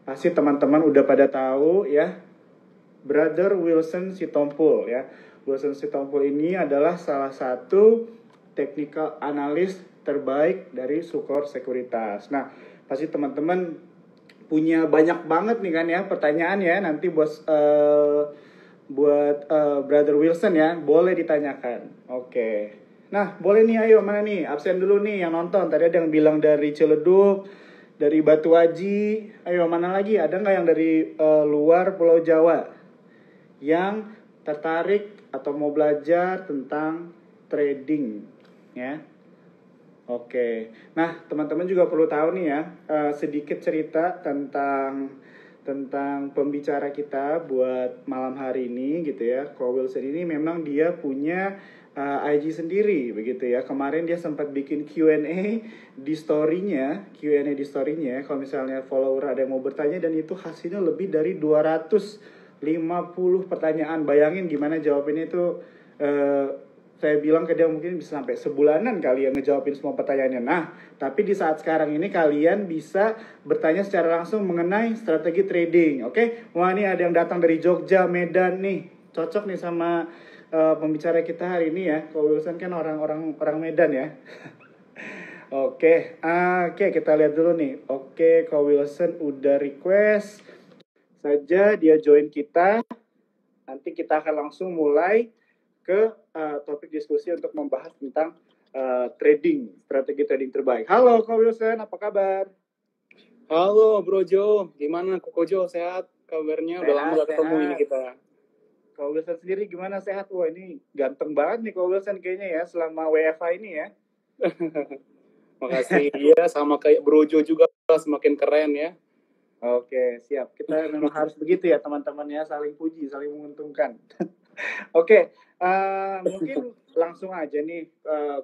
Pasti teman-teman udah pada tahu ya, Brother Wilson Sitompul ya. Wilson Sitompul ini adalah salah satu technical analyst terbaik dari Sukor Sekuritas. Nah, pasti teman-teman punya banyak banget nih kan ya pertanyaan ya, nanti buat Brother Wilson ya, boleh ditanyakan. Oke. Nah, boleh nih, ayo mana nih? Absen dulu nih yang nonton. Tadi ada yang bilang dari Ciledug, dari Batu Aji. Ayo, mana lagi? Ada nggak yang dari luar Pulau Jawa yang tertarik atau mau belajar tentang trading ya? Oke. Nah, teman-teman juga perlu tahu nih ya, sedikit cerita tentang pembicara kita buat malam hari ini gitu ya. Ko Wilson ini memang dia punya IG sendiri begitu ya. Kemarin dia sempat bikin Q&A di story-nya, kalau misalnya follower ada yang mau bertanya, dan itu hasilnya lebih dari 250 pertanyaan. Bayangin gimana jawabinnya itu. Saya bilang ke dia mungkin bisa sampai sebulanan kali ya ngejawabin semua pertanyaannya. Nah, tapi di saat sekarang ini kalian bisa bertanya secara langsung mengenai strategi trading. Oke? Wah, ini ada yang datang dari Jogja, Medan nih. Cocok nih sama pembicara kita hari ini ya. Ko Wilson kan orang Medan ya. Oke, kita lihat dulu nih. Oke, Ko Wilson udah request saja dia join kita. Nanti kita akan langsung mulai ke topik diskusi untuk membahas tentang trading, strategi trading terbaik. Halo Ko Wilson, apa kabar? Halo Bro Jo, gimana Koko Jo, sehat kabarnya? Udah lama gak ketemu ini kita. Ko Wilson sendiri gimana, sehat? Wah, ini ganteng banget nih Ko Wilson kayaknya ya selama WFH ini ya. Makasih ya, sama kayak Bro Jo juga semakin keren ya. Oke, siap. Kita memang harus begitu ya teman-teman ya, saling puji, saling menguntungkan. Oke, mungkin langsung aja nih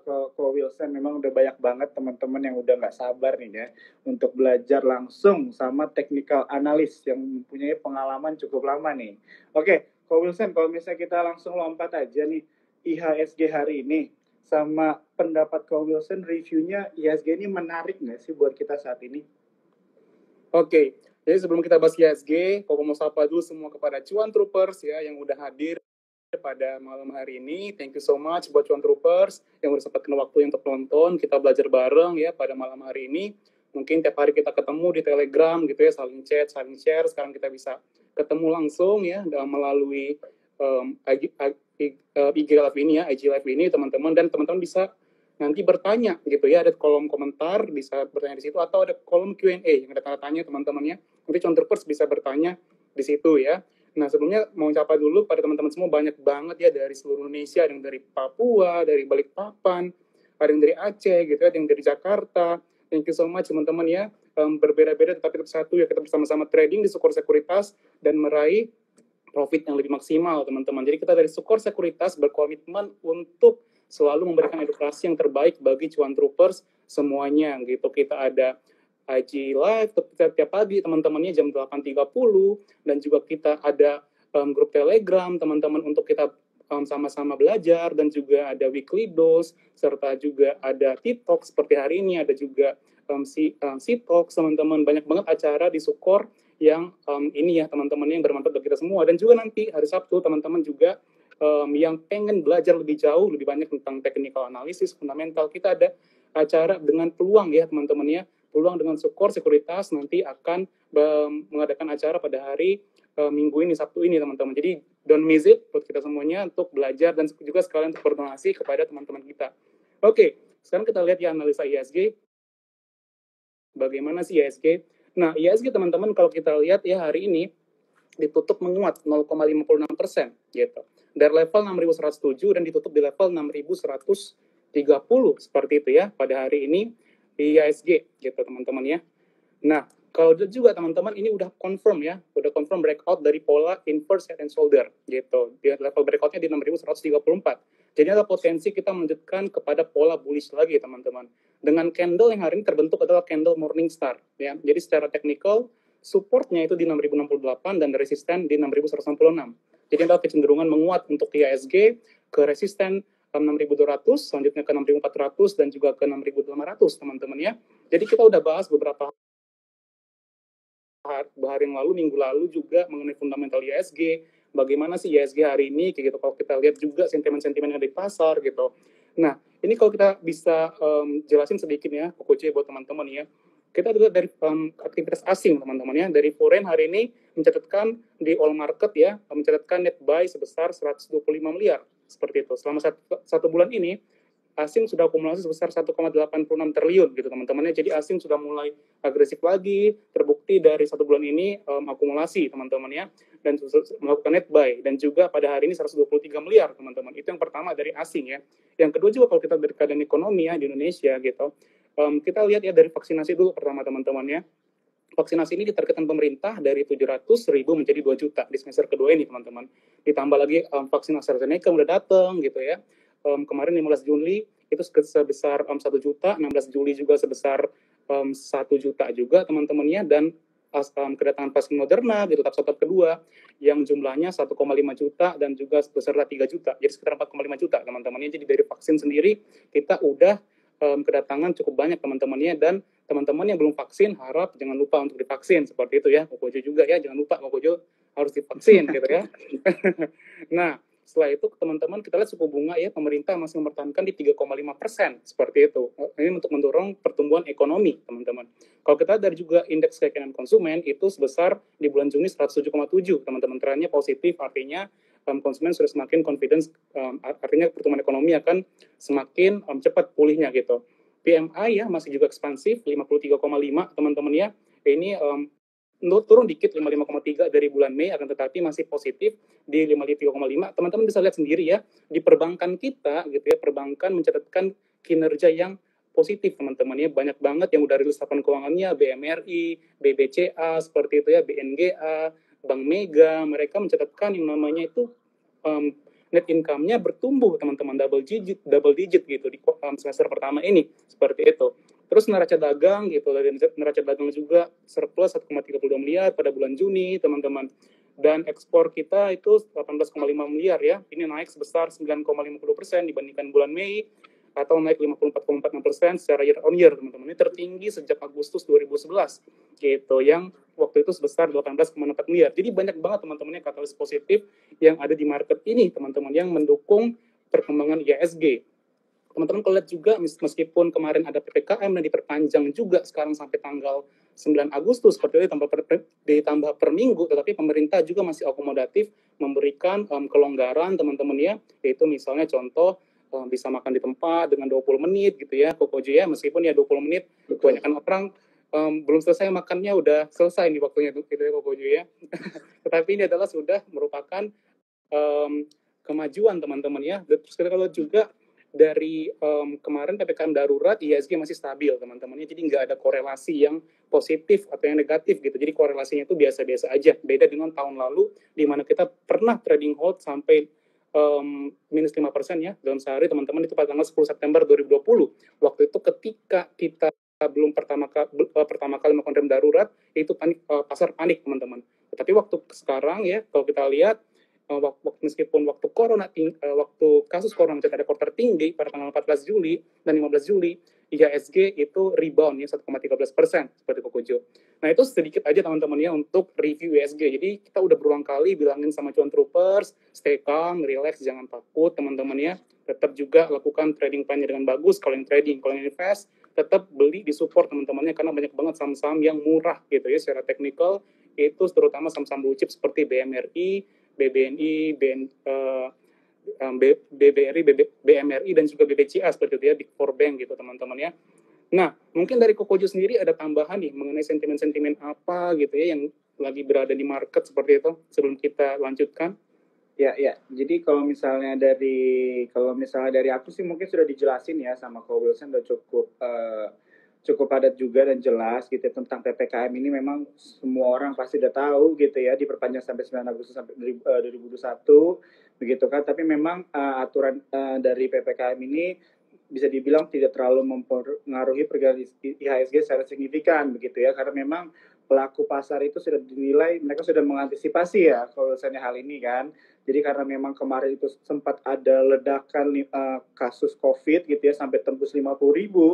ke Wilson. Memang udah banyak banget teman-teman yang udah nggak sabar nih ya untuk belajar langsung sama technical analyst yang mempunyai pengalaman cukup lama nih. Oke, Ko Wilson, kalau misalnya kita langsung lompat aja nih IHSG hari ini, sama pendapat Ko Wilson, reviewnya IHSG ini menarik nggak sih buat kita saat ini? Oke, jadi sebelum kita bahas IHSG, Koko mau sapa dulu semua kepada Cuan Troopers ya yang udah hadir pada malam hari ini. Thank you so much buat Cuan Troopers yang udah sempatkan waktu untuk nonton. Kita belajar bareng ya pada malam hari ini. Mungkin tiap hari kita ketemu di Telegram gitu ya, saling chat, saling share. Sekarang kita bisa ketemu langsung ya melalui IG Live ini ya, IG Live ini teman-teman, dan teman-teman bisa nanti bertanya gitu ya, ada kolom komentar bisa bertanya di situ, atau ada kolom Q&A yang ada tanda tanya teman-temannya. Nanti Cuan Troopers bisa bertanya di situ ya. Nah, sebelumnya mau ucapkan dulu pada teman-teman semua, banyak banget ya dari seluruh Indonesia, ada yang dari Papua, dari Balikpapan, ada yang dari Aceh gitu, ada yang dari Jakarta. Thank you so much teman-teman ya. Berbeda-beda tetapi tetap satu ya, kita bersama-sama trading di Sukor Sekuritas dan meraih profit yang lebih maksimal teman-teman. Jadi kita dari Sukor Sekuritas berkomitmen untuk selalu memberikan edukasi yang terbaik bagi Cuan Troopers semuanya gitu. Kita ada IG Live setiap pagi teman-temannya jam 8.30, dan juga kita ada grup Telegram teman-teman untuk kita sama-sama belajar, dan juga ada weekly dose, serta juga ada TikTok seperti hari ini, ada juga Talk teman-teman. Banyak banget acara di Sukor yang ini ya teman-teman yang bermanfaat bagi kita semua. Dan juga nanti hari Sabtu teman-teman juga yang pengen belajar lebih jauh, lebih banyak tentang technical analysis, fundamental, kita ada acara dengan peluang ya teman-teman ya. Peluang dengan Sukor Sekuritas nanti akan mengadakan acara pada hari Minggu ini, Sabtu ini teman-teman. Jadi don't miss it buat kita semuanya untuk belajar dan juga sekalian untuk berdonasi kepada teman-teman kita. Oke, sekarang kita lihat ya analisa IHSG. Bagaimana sih IHSG? Nah, IHSG teman-teman kalau kita lihat ya hari ini ditutup menguat 0,56% gitu. Dari level 6.107 dan ditutup di level 6.130 seperti itu ya pada hari ini di IHSG gitu teman-teman ya. Nah, kalau juga teman-teman ini udah confirm ya, udah confirm breakout dari pola inverse head and shoulder gitu. Di level breakoutnya di 6.134. Jadi ada potensi kita melanjutkan kepada pola bullish lagi teman-teman. Dengan candle yang hari ini terbentuk adalah candle Morningstar ya. Jadi secara technical supportnya itu di 6.068 dan resisten di 6.166. Jadi ada kecenderungan menguat untuk IHSG ke resisten 6.200, selanjutnya ke 6.400 dan juga ke 6.500 teman-teman ya. Jadi kita udah bahas beberapa hari yang lalu, minggu lalu juga mengenai fundamental IHSG, bagaimana sih IHSG hari ini, kayak gitu. Kalau kita lihat juga sentimen-sentimen yang ada di pasar gitu. Nah, ini kalau kita bisa jelasin sedikit ya, Kokoci buat teman-teman ya. Kita juga dari aktivitas asing teman-teman ya, dari foreign hari ini mencatatkan di all market ya, mencatatkan net buy sebesar 125 miliar seperti itu. Selama satu bulan ini asing sudah akumulasi sebesar 1,86 triliun gitu teman-teman. Jadi asing sudah mulai agresif lagi, terbukti dari satu bulan ini akumulasi teman-teman ya, dan melakukan net buy, dan juga pada hari ini 123 miliar teman-teman. Itu yang pertama dari asing ya. Yang kedua juga kalau kita dari keadaan ekonomi ya di Indonesia gitu, kita lihat ya dari vaksinasi dulu pertama teman-teman ya. Vaksinasi ini ditargetkan pemerintah dari 700.000 menjadi 2 juta di semester kedua ini teman-teman. Ditambah lagi vaksin AstraZeneca udah datang gitu ya. Kemarin 15 Juli itu sebesar 1 juta, 16 Juli juga sebesar 1 juta juga teman-temannya, dan kedatangan vaksin Moderna gitu tahap kedua yang jumlahnya 1,5 juta dan juga beserta 3 juta. Jadi sekitar 4,5 juta teman-temannya. Jadi dari vaksin sendiri kita udah kedatangan cukup banyak teman-temannya, dan teman-teman yang belum vaksin harap jangan lupa untuk divaksin seperti itu ya. Kokojo juga ya, jangan lupa Kokojo harus divaksin gitu ya. Nah, setelah itu teman-teman kita lihat suku bunga ya, pemerintah masih mempertahankan di 3,5% seperti itu. Ini untuk mendorong pertumbuhan ekonomi teman-teman. Kalau kita dari juga indeks keyakinan konsumen itu sebesar di bulan Juni 107,7 teman-teman, trennya positif, artinya konsumen sudah semakin confidence, artinya pertumbuhan ekonomi akan semakin cepat pulihnya gitu. PMI ya masih juga ekspansif 53,5 teman-teman ya. Ini turun dikit 55,3 dari bulan Mei, akan tetapi masih positif di 53,5. Teman-teman bisa lihat sendiri ya, di perbankan kita gitu ya, perbankan mencatatkan kinerja yang positif teman-teman ya. Banyak banget yang udah rilis laporan keuangannya, BMRI, BBCA seperti itu ya, BNGA, Bank Mega, mereka mencatatkan yang namanya itu net income-nya bertumbuh teman-teman, double digit gitu di semester pertama ini seperti itu. Terus neraca dagang gitu, dari neraca dagang juga surplus 1,32 miliar pada bulan Juni teman-teman, dan ekspor kita itu 18,5 miliar ya, ini naik sebesar 9,50% dibandingkan bulan Mei, atau naik 54,46% secara year on year teman-teman. Ini tertinggi sejak Agustus 2011 gitu, yang waktu itu sebesar 18,4 miliar. Jadi banyak banget teman-temannya katalis positif yang ada di market ini teman-teman, yang mendukung perkembangan IHSG. Teman-teman kalau lihat juga meskipun kemarin ada PPKM dan diperpanjang juga sekarang sampai tanggal 9 Agustus seperti itu ditambah per minggu, tetapi pemerintah juga masih akomodatif memberikan kelonggaran teman-teman ya, yaitu misalnya contoh bisa makan di tempat dengan 20 menit gitu ya Kokojo ya, meskipun ya 20 menit kebanyakan orang belum selesai makannya udah selesai nih waktunya gitu ya Kokojo ya. Tetapi ini adalah sudah merupakan kemajuan teman-teman ya. Terus kita kalau juga dari kemarin PPKM darurat IHSG masih stabil teman-temannya, jadi nggak ada korelasi yang positif atau yang negatif gitu, jadi korelasinya itu biasa-biasa aja, beda dengan tahun lalu di mana kita pernah trading hold sampai minus 5% ya dalam sehari teman-teman, itu pada tanggal 10 September 2020. Waktu itu ketika kita belum pertama kali melakukan rem darurat, itu pasar panik teman-teman. Tetapi waktu sekarang ya, kalau kita lihat meskipun waktu waktu kasus corona mencatat rekor tertinggi pada tanggal 14 Juli dan 15 Juli, IHSG itu rebound ya 1,13% seperti Kokojo. Nah itu sedikit aja teman-teman ya untuk review IHSG. Jadi kita udah berulang kali bilangin sama cuan troopers, stay calm, relax, jangan takut teman-teman ya. Tetap juga lakukan trading plan-nya dengan bagus. Kalau yang trading, kalau yang invest, tetap beli di support teman-temannya, karena banyak banget saham-saham yang murah gitu ya secara teknikal, itu terutama saham-saham blue chip seperti BMRI, BBNI, BBRI, BMRI, dan juga BBCA seperti itu ya, Big Four Bank gitu teman-teman ya. Nah, mungkin dari Kokojo sendiri ada tambahan nih mengenai sentimen-sentimen apa gitu ya yang lagi berada di market seperti itu sebelum kita lanjutkan? Ya, ya. Jadi kalau misalnya dari aku sih mungkin sudah dijelasin ya sama Ko Wilson, udah cukup padat juga dan jelas gitu ya, tentang PPKM ini. Memang semua orang pasti udah tahu gitu ya, diperpanjang sampai 9 Agustus sampai 2021 begitu kan. Tapi memang aturan dari PPKM ini bisa dibilang tidak terlalu mempengaruhi pergerakan IHSG secara signifikan begitu ya, karena memang pelaku pasar itu sudah dinilai mereka sudah mengantisipasi ya kalau misalnya hal ini kan. Jadi karena memang kemarin itu sempat ada ledakan kasus COVID gitu ya, sampai tembus 50.000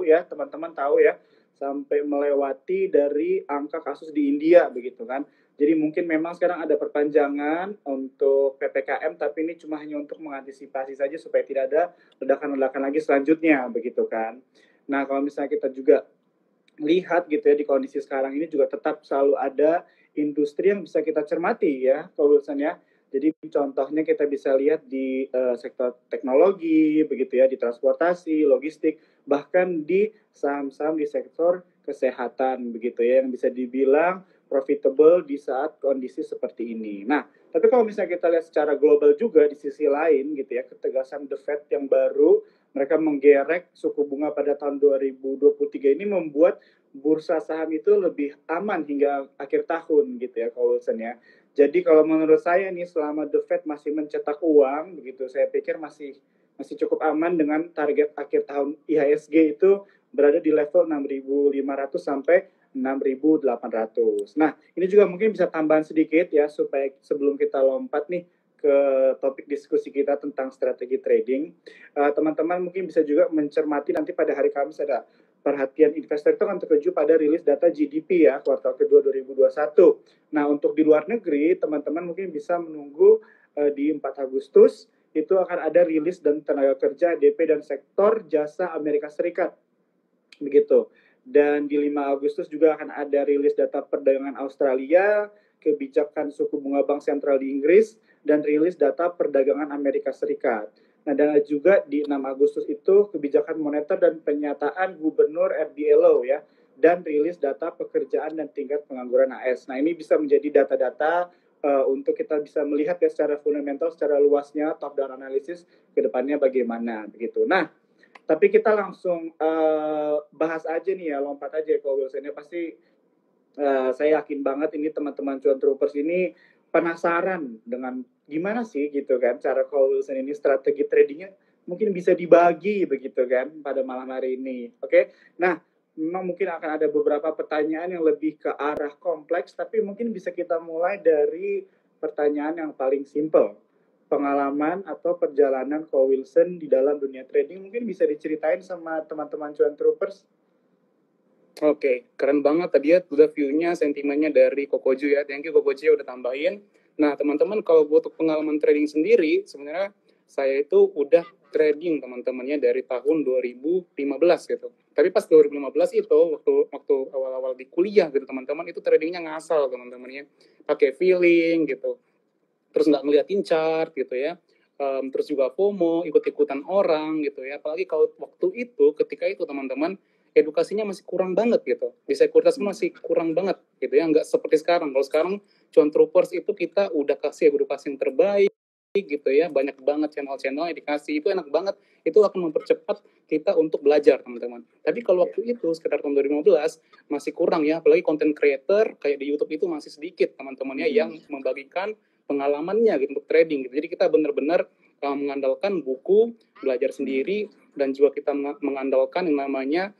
ya, teman-teman tahu ya, sampai melewati dari angka kasus di India begitu kan. Jadi mungkin memang sekarang ada perpanjangan untuk PPKM, tapi ini cuma hanya untuk mengantisipasi saja supaya tidak ada ledakan-ledakan lagi selanjutnya begitu kan. Nah kalau misalnya kita juga lihat gitu ya di kondisi sekarang ini juga tetap selalu ada industri yang bisa kita cermati ya, Pak Wilson ya. Jadi contohnya kita bisa lihat di sektor teknologi, begitu ya, di transportasi, logistik, bahkan di saham-saham di sektor kesehatan, begitu ya, yang bisa dibilang profitable di saat kondisi seperti ini. Nah, tapi kalau misalnya kita lihat secara global juga di sisi lain, gitu ya, ketegasan The Fed yang baru, mereka menggerek suku bunga pada tahun 2023 ini membuat bursa saham itu lebih aman hingga akhir tahun gitu ya, Kak Wilson ya. Jadi kalau menurut saya nih selama The Fed masih mencetak uang begitu, saya pikir masih cukup aman dengan target akhir tahun IHSG itu berada di level 6.500 sampai 6.800. Nah, ini juga mungkin bisa tambahan sedikit ya supaya sebelum kita lompat nih ke topik diskusi kita tentang strategi trading. Teman-teman mungkin bisa juga mencermati nanti pada hari Kamis ada perhatian investor itu akan tertuju pada rilis data GDP ya kuartal kedua 2021. Nah, untuk di luar negeri, teman-teman mungkin bisa menunggu di 4 Agustus itu akan ada rilis dan tenaga kerja ADP dan sektor jasa Amerika Serikat. Begitu. Dan di 5 Agustus juga akan ada rilis data perdagangan Australia, kebijakan suku bunga bank sentral di Inggris, dan rilis data perdagangan Amerika Serikat. Nah, dan juga di 6 Agustus itu kebijakan moneter dan pernyataan gubernur RDLO ya, dan rilis data pekerjaan dan tingkat pengangguran AS. Nah, ini bisa menjadi data-data untuk kita bisa melihat ya secara fundamental, secara luasnya top down analysis ke depannya bagaimana begitu. Nah, tapi kita langsung bahas aja nih ya, lompat aja ke Wilson. Pasti saya yakin banget ini teman-teman cuan troopers ini penasaran dengan gimana sih gitu kan cara Cole Wilson ini strategi tradingnya mungkin bisa dibagi begitu kan pada malam hari ini. Oke. Nah, memang mungkin akan ada beberapa pertanyaan yang lebih ke arah kompleks, tapi mungkin bisa kita mulai dari pertanyaan yang paling simple. Pengalaman atau perjalanan Cole Wilson di dalam dunia trading mungkin bisa diceritain sama teman-teman cuan troopers. Oke, keren banget tadi ya udah view-nya, sentimennya dari Kokoju ya. Thank you Kokoju udah tambahin. Nah, teman-teman kalau untuk pengalaman trading sendiri, sebenarnya saya itu udah trading teman-temannya dari tahun 2015 gitu. Tapi pas 2015 itu waktu awal-awal di kuliah gitu teman-teman, itu tradingnya ngasal teman-temannya, pakai feeling gitu. Terus nggak ngeliatin chart gitu ya. Terus juga FOMO, ikut-ikutan orang gitu ya. Apalagi kalau waktu itu, ketika itu teman-teman, edukasinya masih kurang banget gitu. Di sekuritas masih kurang banget gitu ya. Nggak seperti sekarang. Kalau sekarang, cuan troopers itu kita udah kasih edukasi yang terbaik gitu ya. Banyak banget channel-channel yang dikasih. Itu enak banget. Itu akan mempercepat kita untuk belajar teman-teman. Tapi kalau waktu itu, sekitar tahun 2015, masih kurang ya. Apalagi content creator, kayak di YouTube itu masih sedikit teman-temannya yang membagikan pengalamannya gitu untuk trading gitu. Jadi kita benar-benar mengandalkan buku, belajar sendiri, dan juga kita mengandalkan yang namanya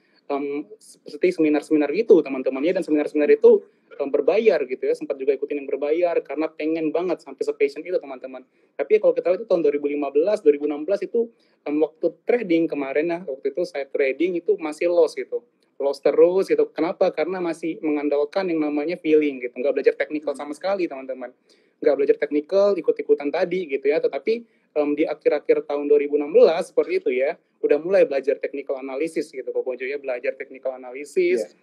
seperti seminar-seminar gitu teman-temannya, dan seminar-seminar itu berbayar gitu ya, sempat juga ikutin yang berbayar karena pengen banget sampai sepassion itu teman-teman. Tapi kalau kita lihat itu tahun 2015, 2016 itu waktu trading kemarin ya, waktu itu saya trading itu masih loss gitu. Loss terus gitu. Kenapa? Karena masih mengandalkan yang namanya feeling gitu. Nggak belajar teknikal sama sekali teman-teman. Nggak belajar teknikal, ikut-ikutan tadi gitu ya. Tetapi di akhir-akhir tahun 2016 seperti itu ya, udah mulai belajar technical analysis gitu Kok Bojo ya, belajar technical analysis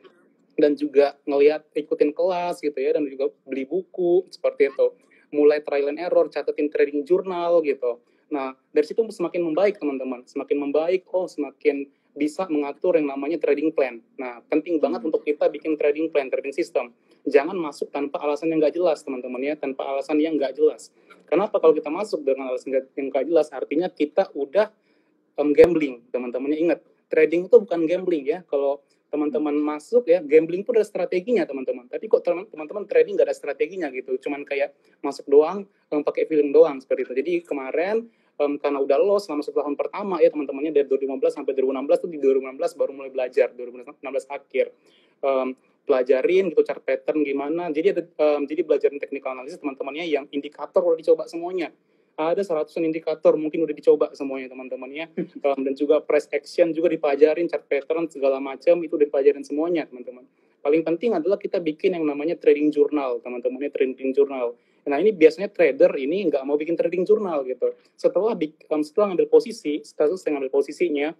dan juga ngelihat ikutin kelas gitu ya, dan juga beli buku seperti itu. Mulai trial and error, catetin trading journal gitu. Nah, dari situ semakin membaik teman-teman, semakin membaik, semakin bisa mengatur yang namanya trading plan. Nah, penting banget untuk kita bikin trading plan, trading system. Jangan masuk tanpa alasan yang nggak jelas, teman-teman ya, tanpa alasan yang nggak jelas. Kenapa kalau kita masuk dengan alasan yang nggak jelas? Artinya kita udah gambling, teman-temannya ingat. Trading itu bukan gambling ya. Kalau teman-teman masuk ya, gambling itu ada strateginya teman-teman. Tapi kok teman-teman trading nggak ada strateginya gitu. Cuman kayak masuk doang, pakai feeling doang seperti itu. Jadi kemarin karena udah loss selama 1 tahun pertama ya teman-temannya, dari 2015 sampai 2016 tuh, di 2016 baru mulai belajar, 2016 akhir pelajarin gitu chart pattern gimana. Jadi belajarin technical analysis teman-temannya yang indikator udah dicoba semuanya. ada 100 indikator mungkin udah dicoba semuanya teman-teman ya. Dan juga price action juga dipelajarin, chart pattern segala macam itu dipelajarin semuanya teman-teman. Paling penting adalah kita bikin yang namanya trading journal teman-teman ya, trading journal. Nah ini biasanya trader ini nggak mau bikin trading journal gitu. Setelah ngambil posisi, setelah ngambil posisinya,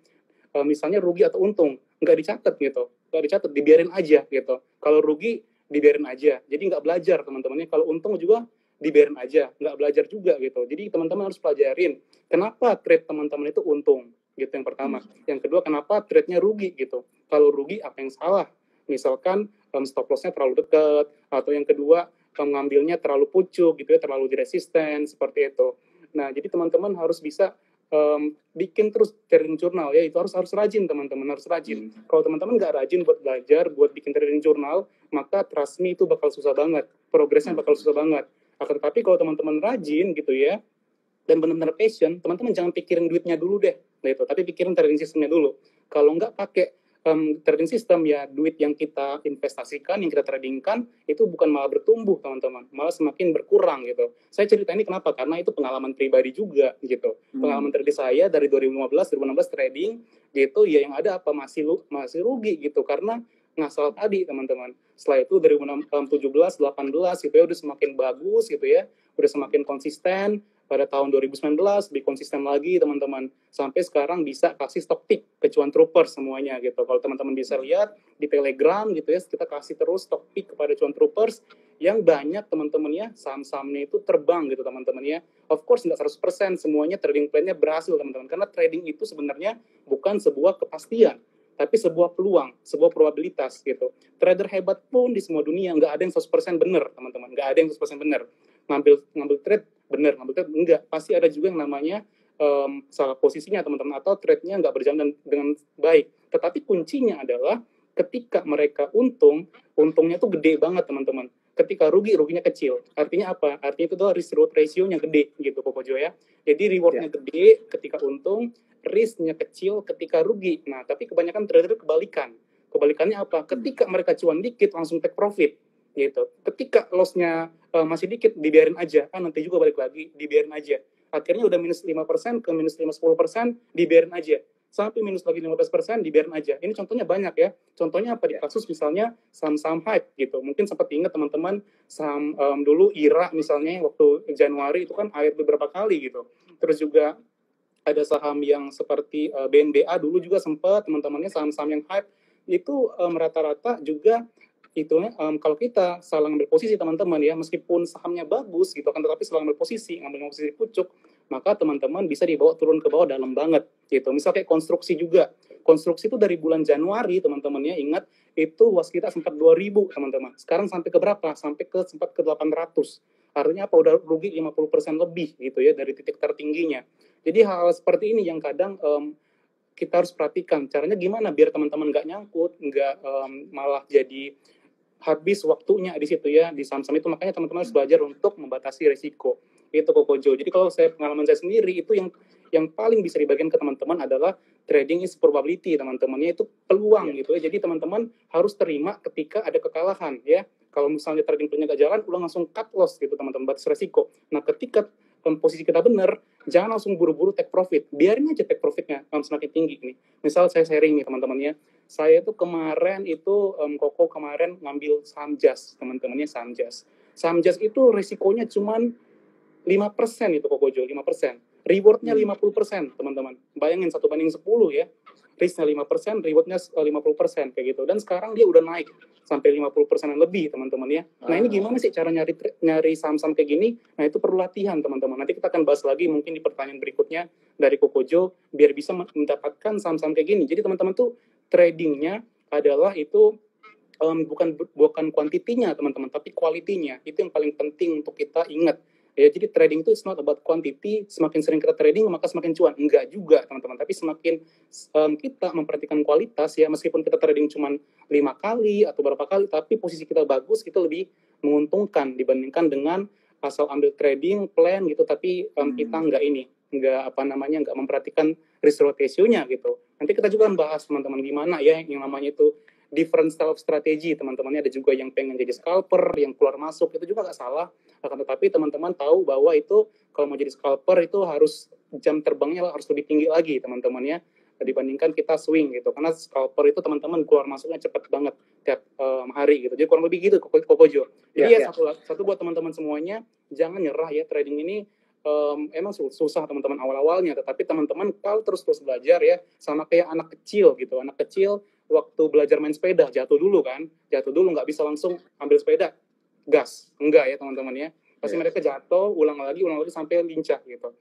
misalnya rugi atau untung, nggak dicatat gitu, nggak dicatat, dibiarin aja gitu. Kalau rugi dibiarin aja, jadi nggak belajar teman-temannya. Kalau untung juga dibiarin aja, nggak belajar juga gitu. Jadi teman-teman harus pelajarin kenapa trade teman-teman itu untung gitu yang pertama. Yang kedua, kenapa trade-nya rugi gitu. Kalau rugi apa yang salah? Misalkan stop loss-nya terlalu dekat, atau yang kedua ngambilnya terlalu pucuk gitu ya, terlalu di resisten seperti itu. Nah, jadi teman-teman harus bisa bikin terus trading journal ya, itu harus rajin teman-teman, harus rajin. Kalau teman-teman nggak rajin buat belajar, buat bikin trading journal, maka trust me itu bakal susah banget, progresnya bakal susah banget. Akan tetapi kalau teman-teman rajin gitu ya, dan benar-benar passion, teman-teman jangan pikirin duitnya dulu deh, gitu. Tapi pikirin trading sistemnya dulu. Kalau nggak pakai trading system ya, duit yang kita investasikan, yang kita tradingkan itu bukan malah bertumbuh teman-teman, malah semakin berkurang gitu. Saya cerita ini kenapa? Karena itu pengalaman pribadi juga gitu. Pengalaman trading saya dari 2015 2016 trading gitu ya, yang ada apa masih rugi gitu karena ngasal tadi teman-teman. Setelah itu dari 2017 18 gitu ya udah semakin bagus gitu ya, udah semakin konsisten. Pada tahun 2019 lebih konsisten lagi teman-teman, sampai sekarang bisa kasih stock pick ke cuan trooper semuanya gitu. Kalau teman-teman bisa lihat di Telegram gitu ya, kita kasih terus stock pick kepada cuan troopers yang banyak teman-teman ya, saham-sahamnya itu terbang gitu teman-teman ya. Of course nggak 100% semuanya trading plan-nya berhasil teman-teman, karena trading itu sebenarnya bukan sebuah kepastian, tapi sebuah peluang, sebuah probabilitas gitu. Trader hebat pun di semua dunia nggak ada yang 100% benar teman-teman, nggak ada yang 100% benar. Ngambil trade benar, ngambil trade enggak, pasti ada juga yang namanya salah posisinya teman-teman, atau trade-nya nggak berjalan dengan baik. Tetapi kuncinya adalah ketika mereka untungnya tuh gede banget teman-teman. Ketika ruginya kecil. Artinya apa? Artinya itu adalah risk reward ratio-nya gede gitu Kokojo ya. Jadi reward-nya gede ketika untung, risk-nya kecil ketika rugi. Nah, tapi kebanyakan trader kebalikan. Kebalikannya apa? Ketika mereka cuan dikit langsung take profit gitu. Ketika loss-nya masih dikit, dibiarin aja. Nanti juga balik lagi, dibiarin aja. Akhirnya udah minus 5% ke minus 5-10%, dibiarin aja. Sampai minus lagi 15%, dibiarin aja. Ini contohnya banyak ya. Contohnya apa di kasus misalnya saham-saham hype gitu. Mungkin sempat ingat teman-teman saham dulu IRA misalnya waktu Januari itu kan air beberapa kali gitu. Terus juga ada saham yang seperti BNBA dulu juga sempat teman-temannya saham-saham yang hype itu rata-rata juga itu kalau kita salah ngambil posisi teman-teman ya, meskipun sahamnya bagus gitu kan, tetapi salah ngambil posisi pucuk, maka teman-teman bisa dibawa turun ke bawah dalam banget gitu. Misal kayak konstruksi juga, konstruksi itu dari bulan Januari teman-teman ya, ingat itu was kita sempat 2000 teman-teman, sekarang sampai ke berapa? Sempat ke 800. Artinya apa? Udah rugi 50% lebih gitu ya dari titik tertingginya. Jadi hal seperti ini yang kadang kita harus perhatikan caranya gimana biar teman-teman nggak nyangkut, nggak malah jadi habis waktunya di situ ya, di saham-saham itu. Makanya teman-teman harus belajar untuk membatasi risiko. Itu Kokojo. Jadi kalau pengalaman saya sendiri itu yang paling bisa dibagikan ke teman-teman adalah trading is probability teman-temannya, itu peluang gitu ya. Jadi teman-teman harus terima ketika ada kekalahan ya. Kalau misalnya trading punya gak jalan, ulang langsung cut loss gitu teman-teman, batas resiko. Nah ketika posisi kita benar, jangan langsung buru-buru take profit, biarin aja take profitnya semakin tinggi nih. Misal saya sharing nih teman-teman ya, saya tuh kemarin itu Koko kemarin ngambil saham JAS teman-temannya, saham JAS itu risikonya cuman 5% itu Kokojo, 5%. Rewardnya 50% teman-teman. Bayangin 1/10 ya. Risknya 5%, rewardnya 50% kayak gitu. Dan sekarang dia udah naik sampai 50% lebih teman-teman ya. Nah ini gimana sih cara nyari saham-saham kayak gini? Nah itu perlu latihan teman-teman. Nanti kita akan bahas lagi mungkin di pertanyaan berikutnya dari Kokojo biar bisa mendapatkan saham-saham kayak gini. Jadi teman-teman tuh tradingnya adalah itu bukan kuantitinya teman-teman, tapi kualitinya. Itu yang paling penting untuk kita ingat. Ya, jadi trading itu it's not about quantity. Semakin sering kita trading maka semakin cuan. Enggak juga teman-teman. Tapi semakin kita memperhatikan kualitas ya, meskipun kita trading cuma 5 kali atau berapa kali, tapi posisi kita bagus, kita lebih menguntungkan dibandingkan dengan asal ambil trading plan gitu, tapi kita enggak memperhatikan risk ratio-nya gitu. Nanti kita juga bahas teman-teman gimana ya yang namanya itu different style of strategy teman-temannya. Ada juga yang pengen jadi scalper, yang keluar masuk, itu juga nggak salah. Akan tetapi teman-teman tahu bahwa itu kalau mau jadi scalper itu harus jam terbangnya harus lebih tinggi lagi teman-temannya dibandingkan kita swing gitu, karena scalper itu teman-teman keluar masuknya cepat banget tiap hari gitu. Jadi kurang lebih gitu Kokojo. Jadi satu buat teman-teman semuanya, jangan nyerah ya. Trading ini emang susah teman-teman awal-awalnya, tetapi teman-teman kalau terus belajar ya, sama kayak anak kecil gitu. Anak kecil waktu belajar main sepeda jatuh dulu nggak bisa langsung ambil sepeda gas, enggak ya teman-teman ya, pasti mereka jatuh ulang lagi sampai lincah gitu.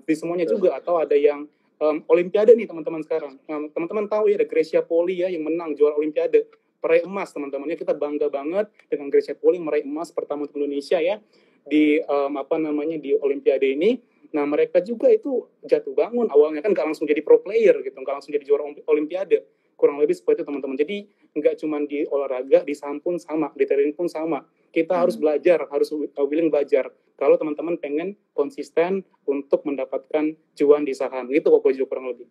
Di semuanya juga. Atau ada yang Olimpiade nih teman-teman sekarang. Teman-teman tahu ya ada Gracia Poli ya yang menang juara Olimpiade, peraih emas teman-teman ya. Kita bangga banget dengan Gracia Poli meraih emas pertama untuk Indonesia ya di di Olimpiade ini. Nah mereka juga itu jatuh bangun awalnya kan nggak langsung jadi pro player gitu, nggak langsung jadi juara Olimpiade. Kurang lebih seperti itu teman-teman. Jadi nggak cuma di olahraga, di saham pun sama, di trading pun sama. Kita harus belajar, harus willing belajar. Kalau teman-teman pengen konsisten untuk mendapatkan cuan di saham, gitu Kokojo kurang lebih.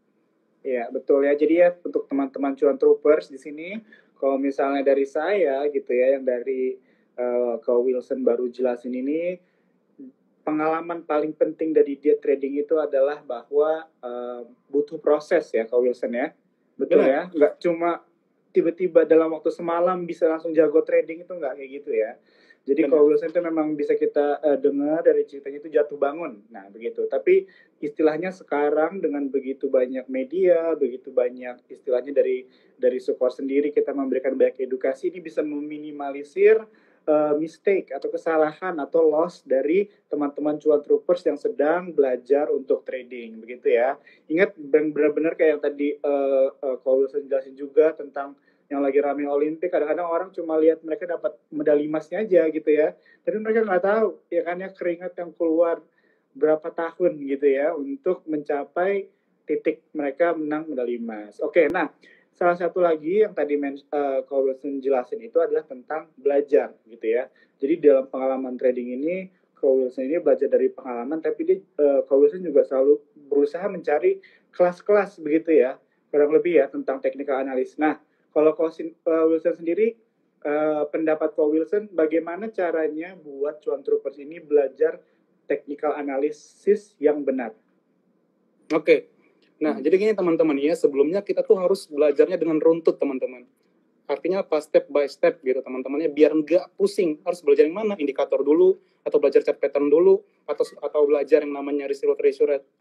Iya betul ya. Jadi ya untuk teman-teman cuan troopers di sini, kalau misalnya dari saya gitu ya, yang dari Ko Wilson baru jelasin ini, pengalaman paling penting dari dia trading itu adalah bahwa butuh proses ya Ko Wilson ya. Betul ya, nggak cuma tiba-tiba dalam waktu semalam bisa langsung jago trading, itu nggak kayak gitu ya. Jadi Ko Wilson itu memang bisa kita dengar dari ceritanya itu jatuh bangun. Nah begitu. Tapi istilahnya sekarang dengan begitu banyak media, begitu banyak istilahnya dari Sukor sendiri kita memberikan banyak edukasi, ini bisa meminimalisir mistake atau kesalahan atau loss dari teman-teman cuan troopers yang sedang belajar untuk trading begitu ya. Ingat benar-benar kayak yang tadi Ko Wilson jelasin juga tentang yang lagi rame Olimpik, kadang-kadang orang cuma lihat mereka dapat medali emasnya aja gitu ya, tapi mereka nggak tahu ya kan ya keringat yang keluar berapa tahun gitu ya untuk mencapai titik mereka menang medali emas. Oke, nah salah satu lagi yang tadi Ko Wilson jelasin itu adalah tentang belajar gitu ya. Jadi dalam pengalaman trading ini Ko Wilson ini belajar dari pengalaman, tapi dia Ko Wilson juga selalu berusaha mencari kelas-kelas begitu ya, kurang lebih ya tentang technical analysis. Nah kalau Wilson sendiri, pendapat Ko Wilson, bagaimana caranya buat cuan troopers ini belajar technical analysis yang benar? Oke. Nah, jadi gini teman-teman ya, sebelumnya kita tuh harus belajarnya dengan runtut teman-teman. Artinya apa? Step by step gitu teman-temannya, biar nggak pusing. Harus belajar yang mana? Indikator dulu, atau belajar chart pattern dulu, atau belajar yang namanya risk reward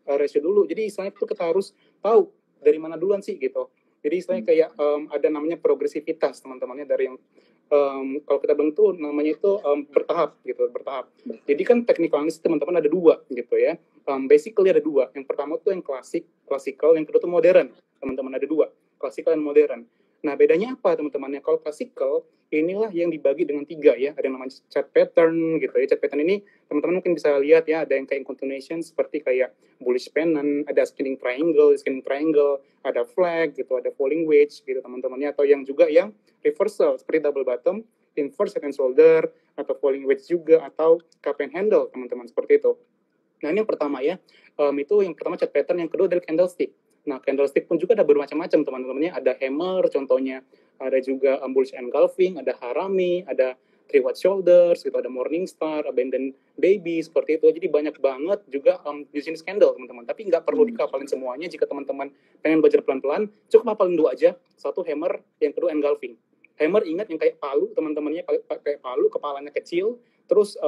ratio dulu. Jadi istilahnya itu kita harus tahu dari mana duluan sih gitu. Jadi istilahnya kayak ada namanya progresivitas teman-temannya, dari yang kalau kita bilang tuh namanya itu bertahap gitu, bertahap. Jadi kan technical analysis teman-teman ada dua gitu ya. Basically ada dua. Yang pertama tuh yang classical, yang kedua tuh modern. Teman-teman ada dua, classical dan modern. Nah bedanya apa teman-teman? Kalau classical inilah yang dibagi dengan 3 ya. Ada yang namanya chart pattern gitu ya. Chart pattern ini teman-teman mungkin bisa lihat ya, ada yang kayak continuation seperti kayak bullish pennant, ada ascending triangle, ada flag gitu, ada falling wedge gitu teman-temannya, atau yang juga yang reversal seperti double bottom, inverse head and shoulder, atau falling wedge juga, atau cup and handle teman-teman, seperti itu. Nah ini yang pertama ya, itu yang pertama chart pattern, yang kedua dari candlestick. Nah, candlestick pun juga ada bermacam-macam teman-temannya. Ada hammer contohnya, ada juga bullish engulfing, ada harami, ada three white shoulders, gitu, ada morning star, abandoned baby, seperti itu. Jadi banyak banget juga jenis candle teman-teman. Tapi nggak perlu dikapalin semuanya. Jika teman-teman pengen belajar pelan-pelan, cukup hafalin 2 aja. Satu hammer, yang kedua engulfing. Hammer ingat yang kayak palu teman-temannya, kayak palu, kepalanya kecil, terus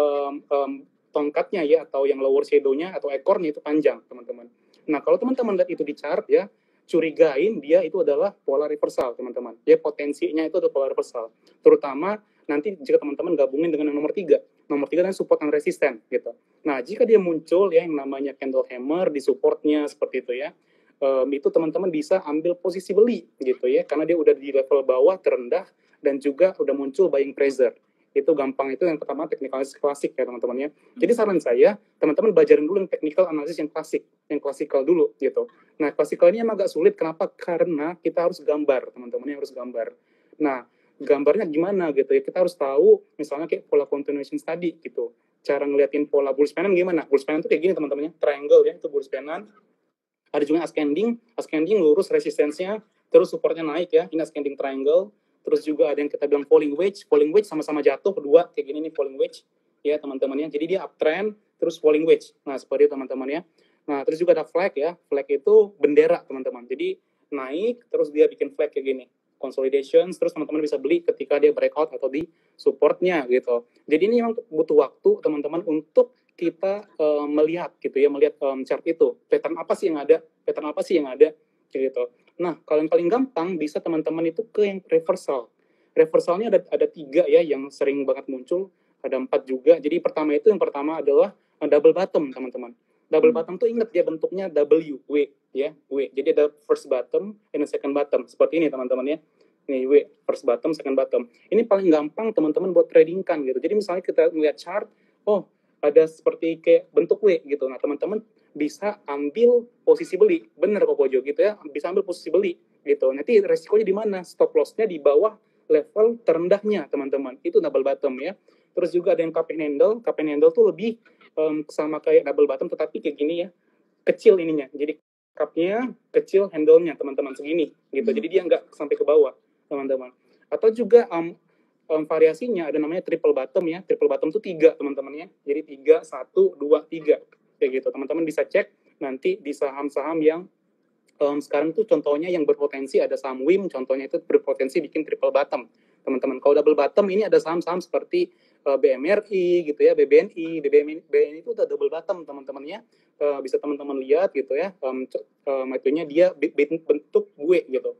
tongkatnya ya, atau yang lower shadow-nya atau ekornya itu panjang teman-teman. Nah, kalau teman-teman lihat itu di chart ya, curigain dia itu adalah pola reversal, teman-teman. Ya, potensinya itu adalah pola reversal. Terutama nanti jika teman-teman gabungin dengan yang nomor 3. Nomor 3 kan support dan resisten gitu. Nah, jika dia muncul ya yang namanya candle hammer di supportnya seperti itu ya, itu teman-teman bisa ambil posisi beli gitu ya, karena dia udah di level bawah terendah dan juga udah muncul buying pressure. Itu gampang, itu yang pertama technical analysis klasik ya teman-teman ya. Jadi saran saya, teman-teman belajarin dulu yang technical analysis yang klasik, yang klasikal dulu gitu. Nah, klasikal ini emang agak sulit, kenapa? Karena kita harus gambar, teman-teman, harus gambar. Nah, gambarnya gimana gitu ya, kita harus tahu misalnya kayak pola continuation tadi gitu. Cara ngeliatin pola bullish pennant gimana? Bullish pennant itu kayak gini teman-teman, triangle ya, itu bullish pennant. Ada juga ascending lurus resistensinya, terus supportnya naik ya, ini ascending triangle. Terus juga ada yang kita bilang falling wedge sama-sama jatuh dua kayak gini nih falling wedge ya teman-temannya. Jadi dia uptrend terus falling wedge. Nah seperti itu teman-temannya. Nah terus juga ada flag ya. Flag itu bendera teman-teman. Jadi naik terus dia bikin flag kayak gini. Consolidation terus teman-teman bisa beli ketika dia breakout atau di supportnya gitu. Jadi ini memang butuh waktu teman-teman untuk kita melihat gitu ya, melihat chart itu. Pattern apa sih yang ada kayak gitu. Nah, kalau yang paling gampang bisa teman-teman itu ke yang reversal. Reversalnya ada 3 ya yang sering banget muncul, ada 4 juga. Jadi yang pertama adalah double bottom teman-teman. Double bottom tuh ingat dia bentuknya W, W ya, W. Jadi ada first bottom and second bottom. Seperti ini teman-teman ya. Ini W, first bottom, second bottom. Ini paling gampang teman-teman buat trading kan gitu. Jadi misalnya kita melihat chart, oh ada seperti kayak bentuk W gitu. Nah, teman-teman bisa ambil posisi beli, bener kok Kojo gitu ya, bisa ambil posisi beli gitu. Nanti resikonya di mana? Stop lossnya di bawah level terendahnya teman-teman. Itu double bottom ya. Terus juga ada yang cup and handle tuh lebih sama kayak double bottom tetapi kayak gini ya, kecil ininya. Jadi cupnya kecil, handle-nya teman-teman segini gitu. Jadi dia nggak sampai ke bawah teman-teman. Atau juga variasinya ada namanya triple bottom ya. Triple bottom tuh 3 teman-teman ya. Jadi 3, 1, 2, 3 kayak gitu. Teman-teman bisa cek nanti di saham-saham yang sekarang tuh contohnya yang berpotensi ada saham WIM, contohnya itu berpotensi bikin triple bottom. Teman-teman, kalau double bottom ini ada saham-saham seperti BMRI gitu ya, BBNI itu udah double bottom teman-temannya. Bisa teman-teman lihat gitu ya, itunya dia bentuk gue gitu.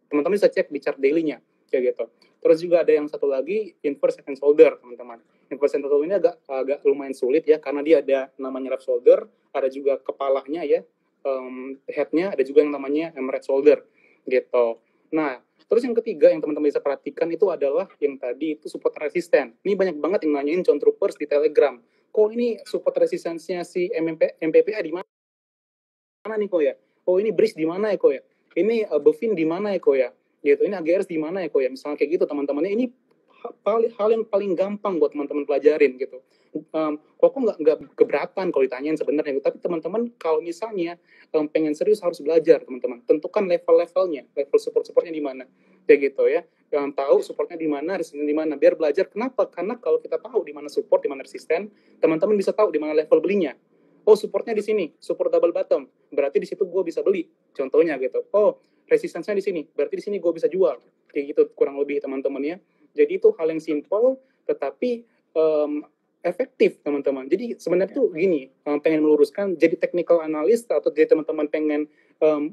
Teman-teman bisa cek di chart daily-nya kayak gitu. Terus juga ada yang satu lagi inverse head and shoulder teman-teman. Inverse head and shoulder ini agak lumayan sulit ya karena dia ada namanya left shoulder, ada juga kepalanya ya, head-nya, ada juga yang namanya right shoulder gitu. Nah, terus yang ketiga yang teman-teman bisa perhatikan itu adalah yang tadi itu support resisten. Ini banyak banget yang nanyain John Troopers di Telegram. Kok ini support resistance-nya si MPPA di mana nih kok ya? Oh ini bridge di mana ya kok ya? Ini Bovin di mana ya kok ya? Gitu. Ini AGRS di mana ya kok ya? Misalnya kayak gitu teman-temannya. Ini hal yang paling gampang buat teman-teman pelajarin gitu. Kok nggak keberatan kalau ditanyain sebenarnya, tapi teman-teman kalau misalnya pengen serius harus belajar teman-teman, tentukan level-levelnya, level supportnya di mana, kayak gitu ya. Yang tahu supportnya di mana, resisten di mana, biar belajar. Kenapa? Karena kalau kita tahu di mana support, di mana resisten, teman-teman bisa tahu di mana level belinya. Oh supportnya di sini, support double bottom, berarti di situ gue bisa beli, contohnya gitu. Oh resistensinya di sini, berarti di sini gue bisa jual, kayak gitu kurang lebih teman-teman ya. Jadi itu hal yang simple, tetapi efektif teman-teman. Jadi sebenarnya tuh gini, pengen meluruskan, jadi technical analyst atau jadi teman-teman pengen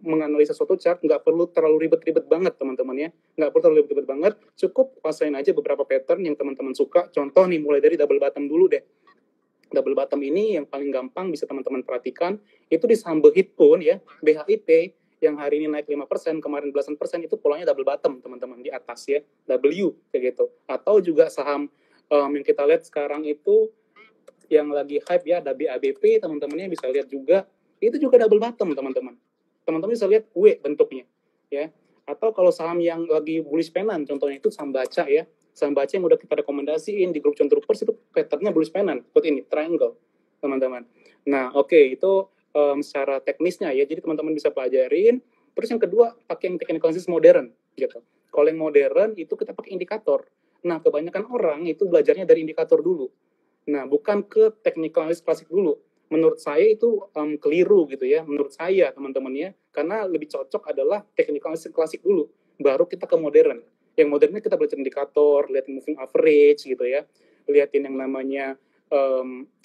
menganalisa suatu chart, nggak perlu terlalu ribet-ribet banget teman-teman ya. Nggak perlu terlalu ribet-ribet banget, cukup kuasain aja beberapa pattern yang teman-teman suka. Contoh nih, mulai dari double bottom dulu deh. Double bottom ini yang paling gampang bisa teman-teman perhatikan, itu di saham BHIT pun ya, BHIT, yang hari ini naik 5%, kemarin belasan persen, itu polanya double bottom teman-teman di atas ya, W kayak gitu. Atau juga saham yang kita lihat sekarang itu yang lagi hype ya, ada BABP, teman-temannya bisa lihat juga, itu juga double bottom teman-teman. Teman-teman bisa lihat W bentuknya ya. Atau kalau saham yang lagi bullish penan, contohnya itu saham baca ya, saham baca yang udah kita rekomendasiin di grup John Troopers itu patternnya bullish penan, seperti ini, triangle teman-teman. Nah oke, itu secara teknisnya ya, jadi teman-teman bisa pelajarin. Terus yang kedua, pakai yang technical analysis modern gitu. Kalau yang modern itu kita pakai indikator. Nah kebanyakan orang itu belajarnya dari indikator dulu. Nah bukan ke technical analysis klasik dulu. Menurut saya itu keliru gitu ya, menurut saya teman-teman ya, karena lebih cocok adalah technical analysis klasik dulu, baru kita ke modern. Yang modernnya kita belajar indikator, lihatin moving average gitu ya, lihatin yang namanya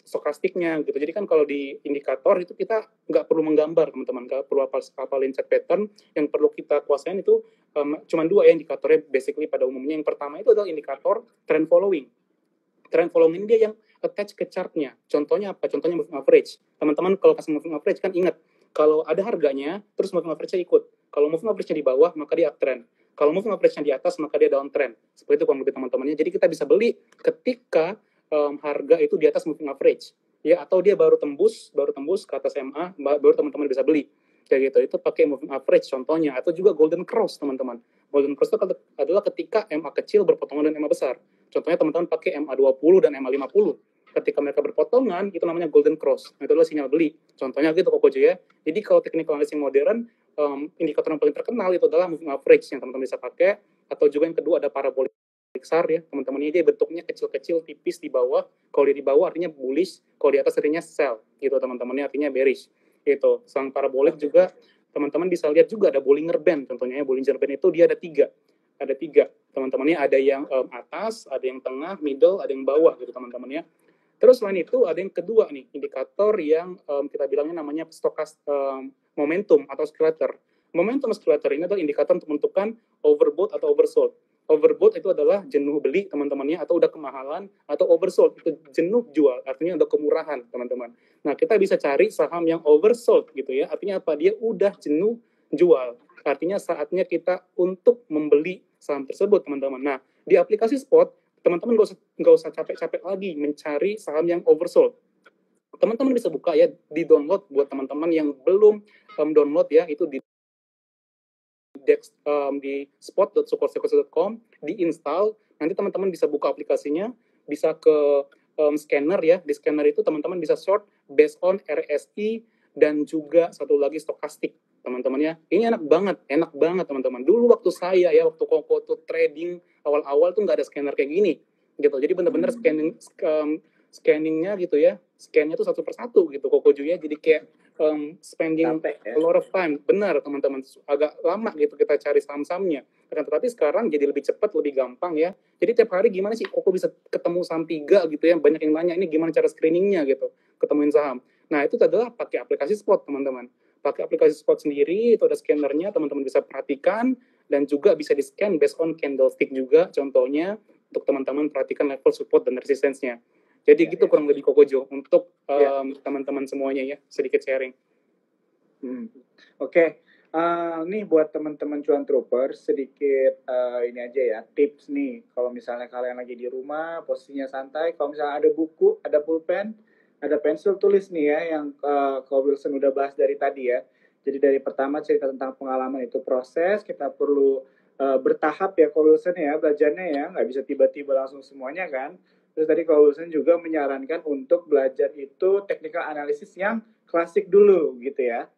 stokastiknya gitu. Jadi kan kalau di indikator itu kita nggak perlu menggambar teman-teman, nggak perlu hafalin chart pattern. Yang perlu kita kuasain itu cuma 2 ya indikatornya basically pada umumnya. Yang pertama itu adalah indikator trend following. Trend following ini dia yang attach ke chartnya. Contohnya apa? Contohnya moving average. Teman-teman kalau kasih moving average kan ingat, kalau ada harganya, terus moving average-nya ikut. Kalau moving average-nya di bawah, maka dia uptrend. Kalau moving average-nya di atas, maka dia downtrend. Seperti itu kurang lebih teman-temannya. Jadi kita bisa beli ketika harga itu di atas moving average. Ya, atau dia baru tembus ke atas MA, baru teman-teman bisa beli. Kayak gitu. Itu pakai moving average contohnya. Atau juga golden cross, teman-teman. Golden cross itu adalah ketika MA kecil berpotongan dengan MA besar. Contohnya teman-teman pakai MA20 dan MA50. Ketika mereka berpotongan, itu namanya golden cross. Itu adalah sinyal beli. Contohnya gitu Kokojo ya. Jadi kalau technical analysis modern, indikator yang paling terkenal itu adalah moving average yang teman-teman bisa pakai. atau juga yang kedua ada parabolic SAR ya teman-teman. Ini dia bentuknya kecil-kecil tipis di bawah. Kalau di bawah artinya bullish, kalau di atas artinya sell gitu teman-teman, artinya bearish. Itu sang parabolik juga teman-teman bisa lihat juga ada Bollinger Band contohnya. Bollinger Band itu dia ada tiga teman-temannya, ada yang atas, ada yang tengah, middle, ada yang bawah gitu teman-temannya. Terus selain itu ada yang kedua nih, indikator yang kita bilangnya namanya momentum atau oscillator. Momentum oscillator ini adalah indikator untuk menentukan overbought atau oversold. Overbought itu adalah jenuh beli teman-temannya, atau udah kemahalan, atau oversold itu jenuh jual, artinya udah kemurahan teman-teman. Nah kita bisa cari saham yang oversold gitu ya, artinya apa? Dia udah jenuh jual, artinya saatnya kita untuk membeli saham tersebut teman-teman. Nah di aplikasi spot teman-teman nggak usah capek-capek lagi mencari saham yang oversold. Teman-teman bisa buka ya, di download buat teman-teman yang belum download ya, itu di di spot.sukorseko.com, diinstal, nanti teman-teman bisa buka aplikasinya, bisa ke scanner ya, di scanner itu teman-teman bisa short based on RSI dan juga satu lagi stokastik teman-teman ya. Ini enak banget teman-teman. Dulu waktu saya ya, waktu Koko tuh trading awal-awal tuh nggak ada scanner kayak gini gitu, jadi benar-benar scanningnya gitu ya, scannya tuh satu persatu gitu Kokoju ya, jadi kayak spending a lot of time, benar teman-teman, agak lama gitu kita cari saham-sahamnya. Tetapi sekarang jadi lebih cepat, lebih gampang ya. Jadi tiap hari gimana sih Koko bisa ketemu saham 3 gitu ya, banyak yang nanya ini gimana cara screeningnya gitu, ketemuin saham. Nah itu adalah pakai aplikasi spot teman-teman. Pakai aplikasi spot sendiri, itu ada scannernya, teman-teman bisa perhatikan, dan juga bisa di scan based on candlestick juga, contohnya untuk teman-teman perhatikan level support dan resistance-nya. Jadi gitu kurang lebih Kokojo untuk teman-teman semuanya ya, sedikit sharing. Oke. Nih buat teman-teman cuan troopers sedikit ini aja ya, tips nih. Kalau misalnya kalian lagi di rumah, posisinya santai, kalau misalnya ada buku, ada pulpen, ada pensil, tulis nih ya yang Ko Wilson udah bahas dari tadi ya. Jadi dari pertama cerita tentang pengalaman itu proses, kita perlu bertahap ya Ko Wilson ya belajarnya ya, nggak bisa tiba-tiba langsung semuanya kan. Terus tadi Ko Wilson juga menyarankan untuk belajar itu technical analysis yang klasik dulu gitu ya.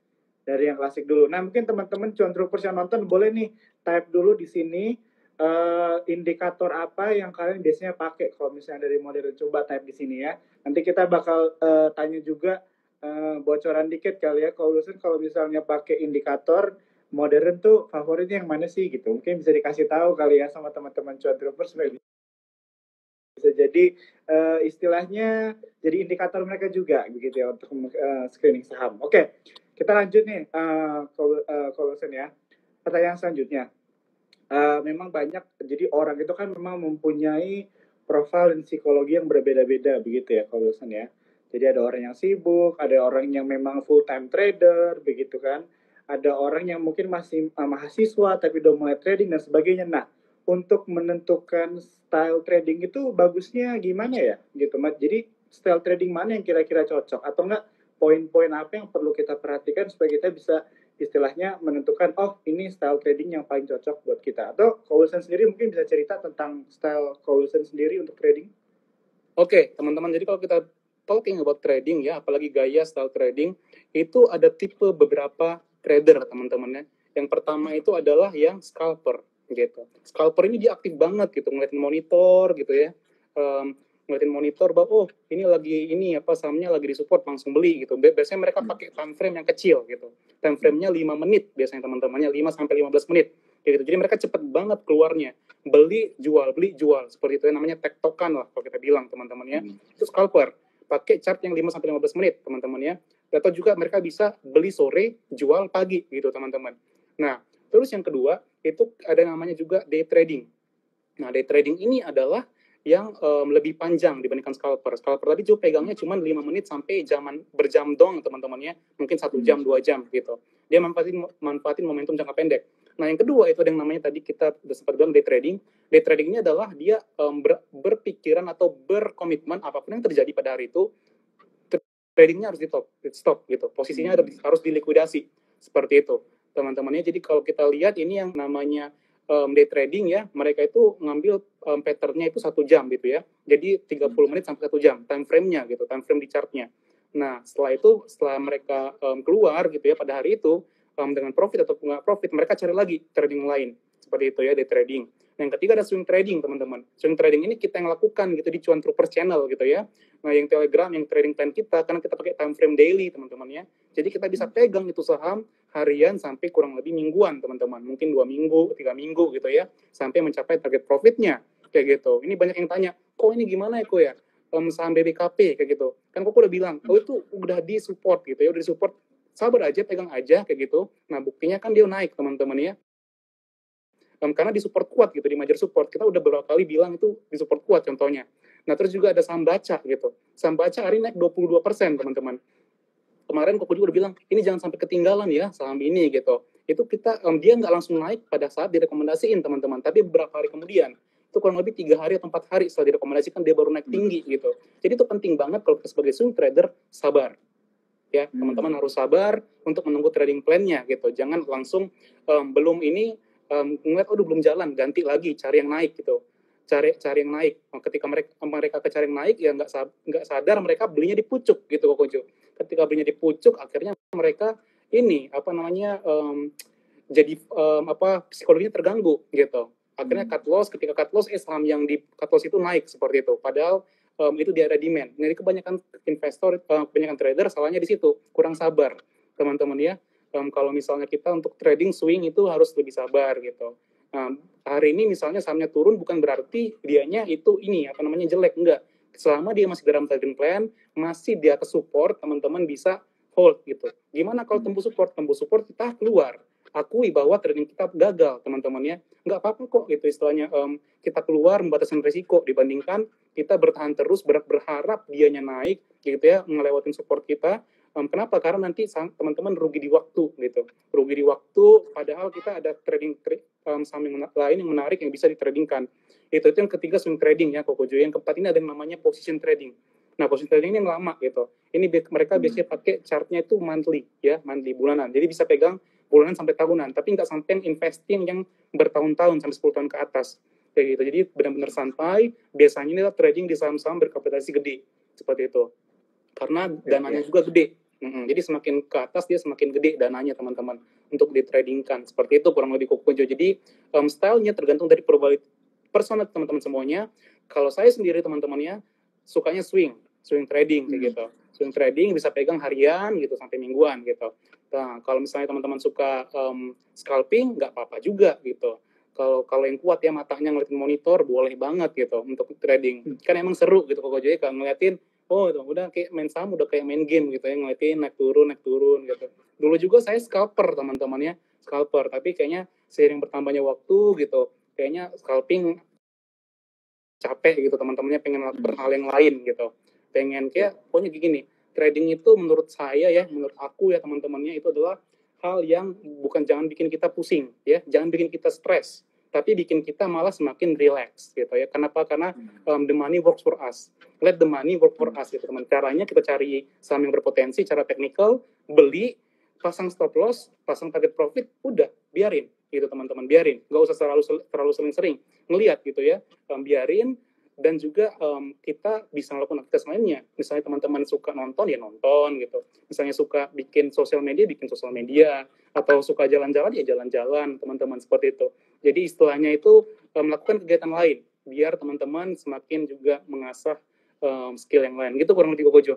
Dari yang klasik dulu. Nah, mungkin teman-teman cuan troopers yang nonton boleh nih type dulu di sini indikator apa yang kalian biasanya pakai kalau misalnya dari modern, coba type di sini ya. Nanti kita bakal tanya juga bocoran dikit kali ya kalau misalnya pakai indikator modern tuh favoritnya yang mana sih gitu. Mungkin bisa dikasih tahu kali ya sama teman-teman cuan troopers supaya bisa jadi istilahnya jadi indikator mereka juga begitu ya untuk screening saham. Oke. Kita lanjut nih, Wilson ya. Pertanyaan selanjutnya. Memang banyak, jadi orang itu kan memang mempunyai profil dan psikologi yang berbeda-beda begitu ya, Wilson ya. Jadi ada orang yang sibuk, ada orang yang memang full time trader begitu kan. Ada orang yang mungkin masih mahasiswa tapi udah mulai trading dan sebagainya. Nah, untuk menentukan style trading itu bagusnya gimana ya gitu, Mat? Jadi style trading mana yang kira-kira cocok atau enggak? Poin-poin apa yang perlu kita perhatikan supaya kita bisa istilahnya menentukan oh ini style trading yang paling cocok buat kita. Atau Wilson sendiri mungkin bisa cerita tentang style Wilson sendiri untuk trading. Oke, teman-teman, jadi kalau kita talking about trading ya, apalagi gaya style trading, itu ada tipe beberapa trader teman-teman ya. Yang pertama itu adalah yang scalper gitu. Scalper ini dia aktif banget gitu, ngeliatin monitor gitu ya. Ngeliatin monitor bahwa oh ini lagi ini apa sahamnya lagi di support langsung beli gitu. Biasanya mereka pakai time frame yang kecil gitu. Time frame-nya 5 menit biasanya teman-temannya, 5 sampai 15 menit gitu. Jadi mereka cepet banget keluarnya. Beli jual seperti itu ya, namanya tektokan lah kalau kita bilang teman-teman ya. Itu scalper. Pakai chart yang 5 sampai 15 menit teman-teman ya. Atau juga mereka bisa beli sore, jual pagi gitu teman-teman. Nah, terus yang kedua itu ada namanya juga day trading. Nah, day trading ini adalah yang lebih panjang dibandingkan scalper. Scalper tadi juga pegangnya cuma 5 menit sampai berjam dong teman-temannya, mungkin 1 jam, 2 jam gitu. Dia manfaatin momentum jangka pendek. Nah, yang kedua itu ada yang namanya tadi kita sudah sempat bilang day trading. Day trading ini adalah dia berpikiran atau berkomitmen apapun yang terjadi pada hari itu, tradingnya harus stop gitu. Posisinya harus dilikuidasi. Seperti itu teman-temannya. Jadi kalau kita lihat ini yang namanya day trading ya, mereka itu ngambil pattern-nya itu 1 jam gitu ya. Jadi 30 menit sampai 1 jam time frame-nya gitu, time frame di chart-nya. Nah, setelah mereka keluar gitu ya pada hari itu dengan profit atau nggak profit, mereka cari lagi trading lain. Seperti itu ya, day trading. Nah, yang ketiga ada swing trading, teman-teman. Swing trading ini kita yang lakukan gitu di Cuan Troopers channel gitu ya. Nah, yang Telegram, yang trading plan kita, karena kita pakai time frame daily, teman-teman ya. Jadi kita bisa pegang itu saham harian sampai kurang lebih mingguan, teman-teman. Mungkin 2 minggu, 3 minggu gitu ya, sampai mencapai target profitnya. Kayak gitu. Ini banyak yang tanya, kok ini gimana ya, kok ya? Saham BBKP kayak gitu. Kan kok udah bilang, oh itu udah di support gitu ya, udah di support, sabar aja, pegang aja kayak gitu. Nah, buktinya kan dia naik, teman-teman ya. Karena di support kuat gitu, di major support. Kita udah beberapa kali bilang itu di support kuat contohnya. Nah, terus juga ada saham baca gitu. Saham baca hari ini naik 22%, teman-teman. Kemarin Koko juga udah bilang, ini jangan sampai ketinggalan ya saham ini gitu. Itu kita, dia nggak langsung naik pada saat direkomendasiin, teman-teman. Tapi beberapa hari kemudian, itu kurang lebih 3 hari atau 4 hari setelah direkomendasikan, dia baru naik tinggi gitu. Jadi itu penting banget kalau kita sebagai swing trader, sabar. Ya, teman-teman harus sabar untuk menunggu trading plan-nya gitu. Jangan langsung belum ini ngeliat, aduh belum jalan, ganti lagi, cari yang naik gitu. Cari yang naik. Ketika mereka ke cari yang naik, ya nggak sadar mereka belinya di pucuk gitu, Kokojo. Ketika belinya di pucuk, akhirnya mereka ini apa namanya jadi psikologinya terganggu gitu. Akhirnya cut loss, ketika cut loss saham yang di cut loss itu naik seperti itu. Padahal itu di area demand. Jadi kebanyakan investor, kebanyakan trader salahnya di situ, kurang sabar, teman-teman ya. Kalau misalnya kita untuk trading swing itu harus lebih sabar gitu. Hari ini misalnya sahamnya turun bukan berarti dianya itu ini apa namanya jelek, enggak. Selama dia masih dalam trading plan, masih di atas support, teman-teman bisa hold gitu. Gimana kalau tembus support? Tembus support kita keluar. Akui bahwa trading kita gagal, teman-teman ya. Nggak apa-apa kok gitu istilahnya. Kita keluar membatasi risiko dibandingkan kita bertahan terus berharap dianya naik gitu ya, ngelewatin support kita. Kenapa? Karena nanti teman-teman rugi di waktu gitu. Rugi di waktu padahal kita ada trading saham yang lain yang menarik yang bisa ditradingkan. Itu yang ketiga swing trading ya Kokojo. Yang keempat ini ada yang namanya position trading. Nah, position trading ini yang lama gitu. Ini mereka biasanya pakai chartnya itu monthly ya, monthly bulanan. Jadi bisa pegang bulanan sampai tahunan, tapi nggak sampai investing yang bertahun-tahun sampai 10 tahun ke atas kayak gitu. Jadi benar-benar santai. Biasanya ini trading di saham-saham berkapitalisasi gede seperti itu. Karena dananya juga gede. Jadi semakin ke atas dia semakin gede dananya, teman-teman, untuk ditradingkan. Seperti itu kurang lebih Kokojo. Jadi stylenya tergantung dari personal teman-teman semuanya. Kalau saya sendiri teman-temannya sukanya swing trading kayak gitu. Swing trading bisa pegang harian gitu sampai mingguan gitu. Nah, kalau misalnya teman-teman suka scalping nggak apa-apa juga gitu. Kalau yang kuat ya matanya ngeliatin monitor boleh banget gitu untuk trading. Kan emang seru gitu Kokojo ya kalau ngeliatin, oh itu udah kayak main saham, udah kayak main game gitu ya, ngeliatin naik turun gitu. Dulu juga saya scalper teman-teman ya, scalper, tapi kayaknya seiring bertambahnya waktu gitu, kayaknya scalping capek gitu, teman-temannya pengen lakukan hal yang lain gitu. Pengen kayak pokoknya gini, trading itu menurut saya ya, menurut aku ya teman-temannya itu adalah hal yang jangan bikin kita pusing ya, jangan bikin kita stres, tapi bikin kita malah semakin relax gitu ya. Kenapa? Karena the money works for us. Let the money work for us gitu teman. Caranya kita cari saham yang berpotensi, cara teknikal, beli, pasang stop loss, pasang target profit, udah biarin gitu teman-teman, biarin. Nggak usah terlalu sering-sering ngelihat gitu ya, biarin. Dan juga kita bisa melakukan aktivitas lainnya. Misalnya teman-teman suka nonton ya nonton gitu. Misalnya suka bikin sosial media, atau suka jalan-jalan ya jalan-jalan, teman-teman, seperti itu. Jadi istilahnya itu melakukan kegiatan lain biar teman-teman semakin juga mengasah skill yang lain. Gitu kurang lebih Kokojo.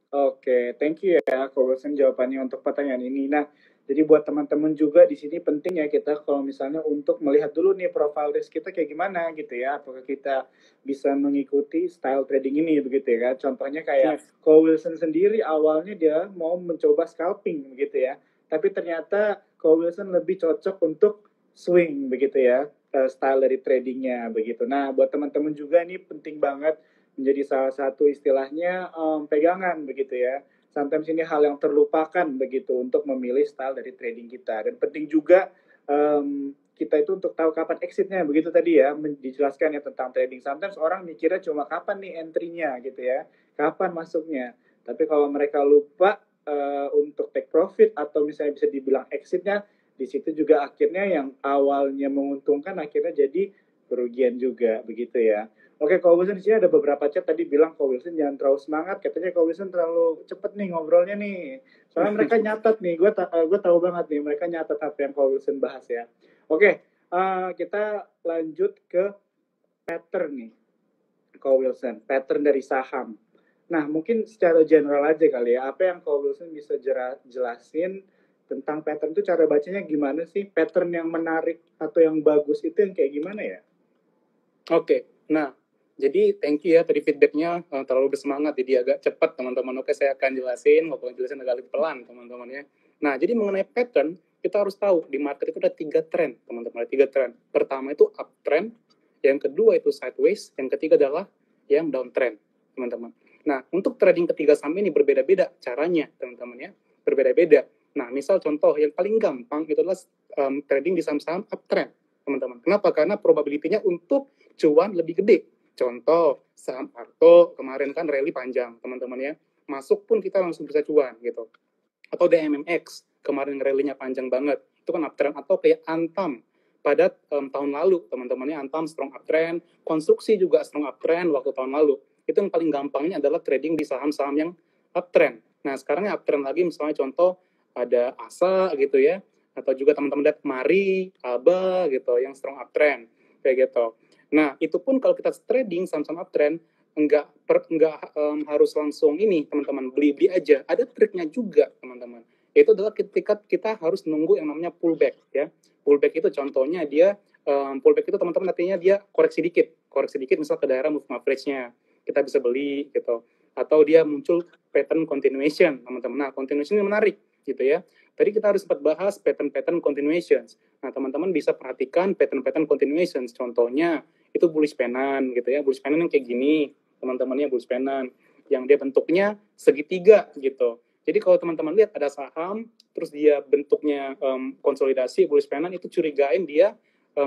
Oke, thank you ya Ko Wilson jawabannya untuk pertanyaan ini. Nah, jadi buat teman-teman juga di sini penting ya kita kalau misalnya untuk melihat dulu nih profile risk kita kayak gimana gitu ya. Apakah kita bisa mengikuti style trading ini begitu ya. Contohnya kayak Ko Wilson sendiri awalnya dia mau mencoba scalping begitu ya. Tapi ternyata Ko Wilson lebih cocok untuk swing begitu ya. Style dari tradingnya begitu. Nah, buat teman-teman juga ini penting banget menjadi salah satu istilahnya pegangan begitu ya. Sometimes ini hal yang terlupakan begitu untuk memilih style dari trading kita. Dan penting juga kita itu untuk tahu kapan exitnya begitu tadi ya, dijelaskan ya tentang trading. Sometimes orang mikirnya cuma kapan nih entry-nya gitu ya, kapan masuknya. Tapi kalau mereka lupa untuk take profit atau misalnya bisa dibilang exitnya, di situ juga akhirnya yang awalnya menguntungkan akhirnya jadi kerugian juga begitu ya. Oke, Ko Wilson di sini ada beberapa chat tadi bilang Ko Wilson jangan terlalu semangat, katanya Ko Wilson terlalu cepet nih ngobrolnya nih. Soalnya mereka nyatat nih, gue tahu banget nih mereka nyatat apa yang Ko Wilson bahas ya. Oke, Kita lanjut ke pattern nih, Ko Wilson. Pattern dari saham. Nah, mungkin secara general aja kali ya. Apa yang Ko Wilson bisa jelasin tentang pattern itu, cara bacanya gimana sih? Pattern yang menarik atau yang bagus itu yang kayak gimana ya? Oke, nah jadi thank you ya tadi feedbacknya terlalu bersemangat jadi agak cepat teman-teman. Oke, saya akan jelasin, walaupun jelasin agak lebih pelan teman-teman ya. Nah, jadi mengenai pattern, kita harus tahu di market itu ada 3 tren teman-teman, ada 3 tren. Pertama itu uptrend, yang kedua itu sideways, yang ketiga adalah yang downtrend teman-teman. Nah, untuk trading ketiga saham ini berbeda-beda caranya teman-teman ya, berbeda-beda. Nah, misal contoh yang paling gampang itu adalah trading di saham-saham uptrend teman-teman. Kenapa? Karena probability-nya untuk cuan lebih gede. Contoh, saham Arto kemarin kan rally panjang, teman-teman ya. Masuk pun kita langsung bisa cuan gitu. Atau DMMX, kemarin rally-nya panjang banget. Itu kan uptrend. Atau kayak Antam pada tahun lalu, teman-teman ya. Antam strong uptrend, konstruksi juga strong uptrend waktu tahun lalu. Itu yang paling gampangnya adalah trading di saham-saham yang uptrend. Nah, sekarang uptrend lagi misalnya contoh ada ASA gitu ya. Atau juga teman-teman lihat Mari, ABA gitu, yang strong uptrend. Kayak gitu. Nah, itu pun kalau kita trading saham-saham uptrend, enggak harus langsung ini, teman-teman, beli-beli aja. Ada triknya juga, teman-teman. Itu adalah ketika kita harus nunggu yang namanya pullback, ya. Pullback itu contohnya dia, pullback itu teman-teman artinya dia koreksi dikit, misal ke daerah moving average-nya. Kita bisa beli, gitu. Atau dia muncul pattern continuation, teman-teman. Nah, continuation ini menarik, gitu ya. Tadi kita harus sempat bahas pattern-pattern continuations. Nah, teman-teman bisa perhatikan pattern-pattern continuations. Contohnya, itu bullish pennant gitu ya. Bullish pennant yang kayak gini, teman-temannya bullish pennant yang dia bentuknya segitiga gitu. Jadi kalau teman-teman lihat ada saham terus dia bentuknya konsolidasi bullish pennant, itu curigain dia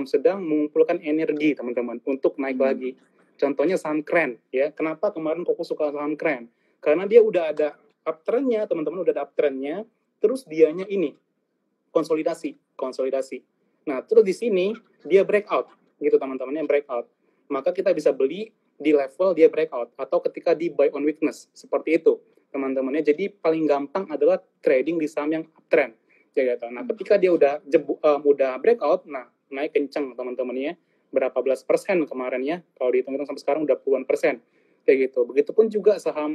sedang mengumpulkan energi teman-teman untuk naik lagi. Contohnya saham Kren ya. Kenapa kemarin Koko suka saham Kren? Karena dia udah ada uptrendnya, teman-teman, udah ada uptrendnya, terus dianya ini konsolidasi. Nah, terus di sini dia breakout gitu teman-teman, yang breakout. Maka kita bisa beli di level dia breakout atau ketika di buy on weakness seperti itu teman-temannya. Jadi paling gampang adalah trading di saham yang uptrend ya gitu. Nah, ketika dia udah udah breakout, nah naik kenceng teman-temannya, berapa belas persen kemarin ya, kalau dihitung-hitung sampai sekarang udah puluhan persen kayak gitu. Begitupun juga saham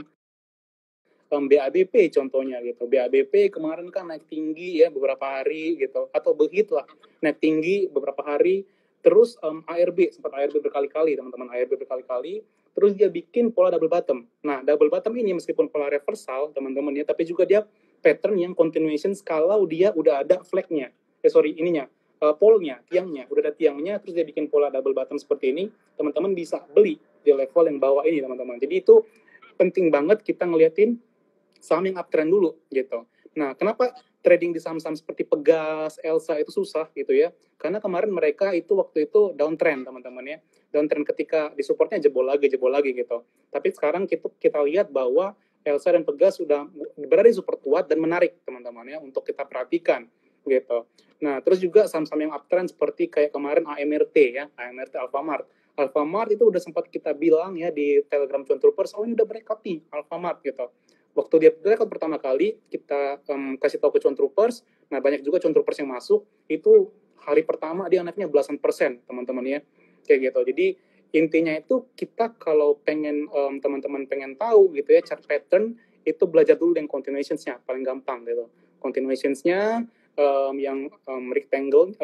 BABP contohnya gitu. BABP kemarin kan naik tinggi ya beberapa hari gitu, atau BEHIT lah naik tinggi beberapa hari. Terus ARB, sempat ARB berkali-kali teman-teman, ARB berkali-kali. Terus dia bikin pola double bottom. Nah, double bottom ini meskipun pola reversal teman-teman ya, tapi juga dia pattern yang continuation kalau dia udah ada flagnya. Ininya, polnya, tiangnya, udah ada tiangnya, terus dia bikin pola double bottom seperti ini, teman-teman bisa beli di level yang bawah ini teman-teman. Jadi itu penting banget kita ngeliatin saham yang uptrend dulu gitu. Nah, kenapa trading di saham-saham seperti Pegas, Elsa itu susah gitu ya? Karena kemarin mereka itu waktu itu downtrend teman-teman ya. Downtrend ketika di supportnya jebol lagi gitu. Tapi sekarang kita lihat bahwa Elsa dan Pegas sudah berada di support kuat dan menarik teman-teman ya untuk kita perhatikan gitu. Nah, terus juga saham-saham yang uptrend seperti kayak kemarin AMRT ya, AMRT Alfamart. Alfamart itu udah sempat kita bilang ya di Telegram Cuan Troopers, oh ini udah breakout nih Alfamart gitu. Waktu dia breakout pertama kali, kita kasih tahu ke Cuan Troopers, nah banyak juga Cuan Troopers yang masuk, itu hari pertama dia naiknya belasan persen, teman-teman ya, kayak gitu. Jadi intinya itu kita kalau pengen teman-teman pengen tahu gitu ya chart pattern, itu belajar dulu yang continuations-nya, paling gampang gitu. Continuations-nya yang rectangle,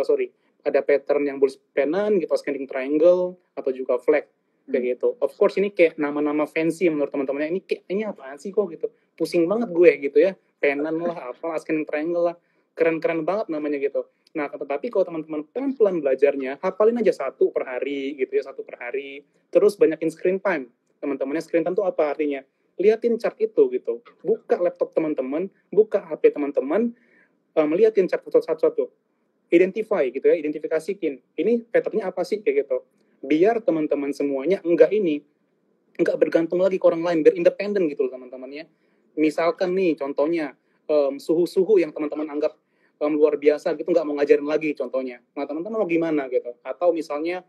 ada pattern yang bullish pennant gitu, ascending triangle, atau juga flag kayak gitu. Of course ini kayak nama-nama fancy menurut teman-temannya, ini kayak ini apaan sih kok gitu, pusing banget gue gitu ya, pennant lah, apa ascending triangle lah, keren-keren banget namanya gitu. Nah, tetapi kalau teman-teman pelan-pelan belajarnya, hafalin aja satu per hari gitu ya, satu per hari. Terus banyakin screen time. Teman-temannya screen time itu apa artinya? Liatin chart itu gitu. Buka laptop teman-teman, buka HP teman-teman, melihatin chart satu-satu. Identify gitu ya, identifikasiin. Ini patternnya apa sih kayak gitu. Biar teman-teman semuanya enggak bergantung lagi ke orang lain, biar independen gitu teman-teman ya. Misalkan nih contohnya suhu-suhu yang teman-teman anggap luar biasa gitu, nggak mau ngajarin lagi contohnya. Nah, teman-teman mau gimana gitu? Atau misalnya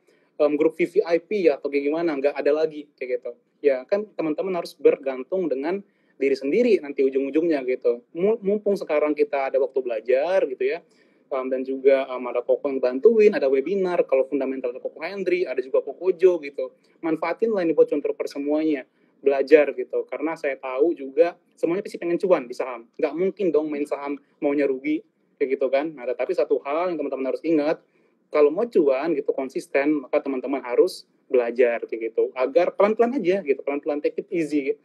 grup VVIP ya, atau kayak gimana, nggak ada lagi kayak gitu. Ya kan teman-teman harus bergantung dengan diri sendiri nanti ujung-ujungnya gitu. Mumpung sekarang kita ada waktu belajar gitu ya, dan juga ada Koko yang bantuin, ada webinar, kalau fundamental ada Koko Hendry, ada juga Kokojo gitu. Manfaatin lah ini buat controller semuanya, belajar gitu. Karena saya tahu juga semuanya pasti pengen cuan di saham. Nggak mungkin dong main saham maunya rugi, kayak gitu kan. Nah, tapi satu hal yang teman-teman harus ingat, kalau mau cuan gitu konsisten, maka teman-teman harus belajar kayak gitu. Agar pelan-pelan aja gitu, pelan-pelan take it easy.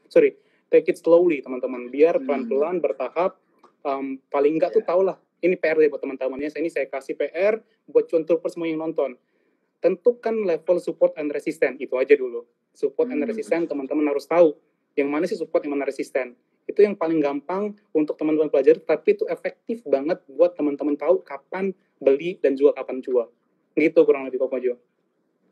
Take it slowly teman-teman, biar pelan-pelan bertahap. Paling enggak tuh tau lah, ini PR deh buat teman-teman ya. Ini saya kasih PR buat contour semua yang nonton. Tentukan level support and resistance, itu aja dulu. Support and resistance teman-teman harus tahu. Yang mana sih support, yang mana resistance. Itu yang paling gampang untuk teman-teman pelajari, tapi itu efektif banget buat teman-teman tahu kapan beli dan juga kapan jual. Gitu kurang lebih Kokojo.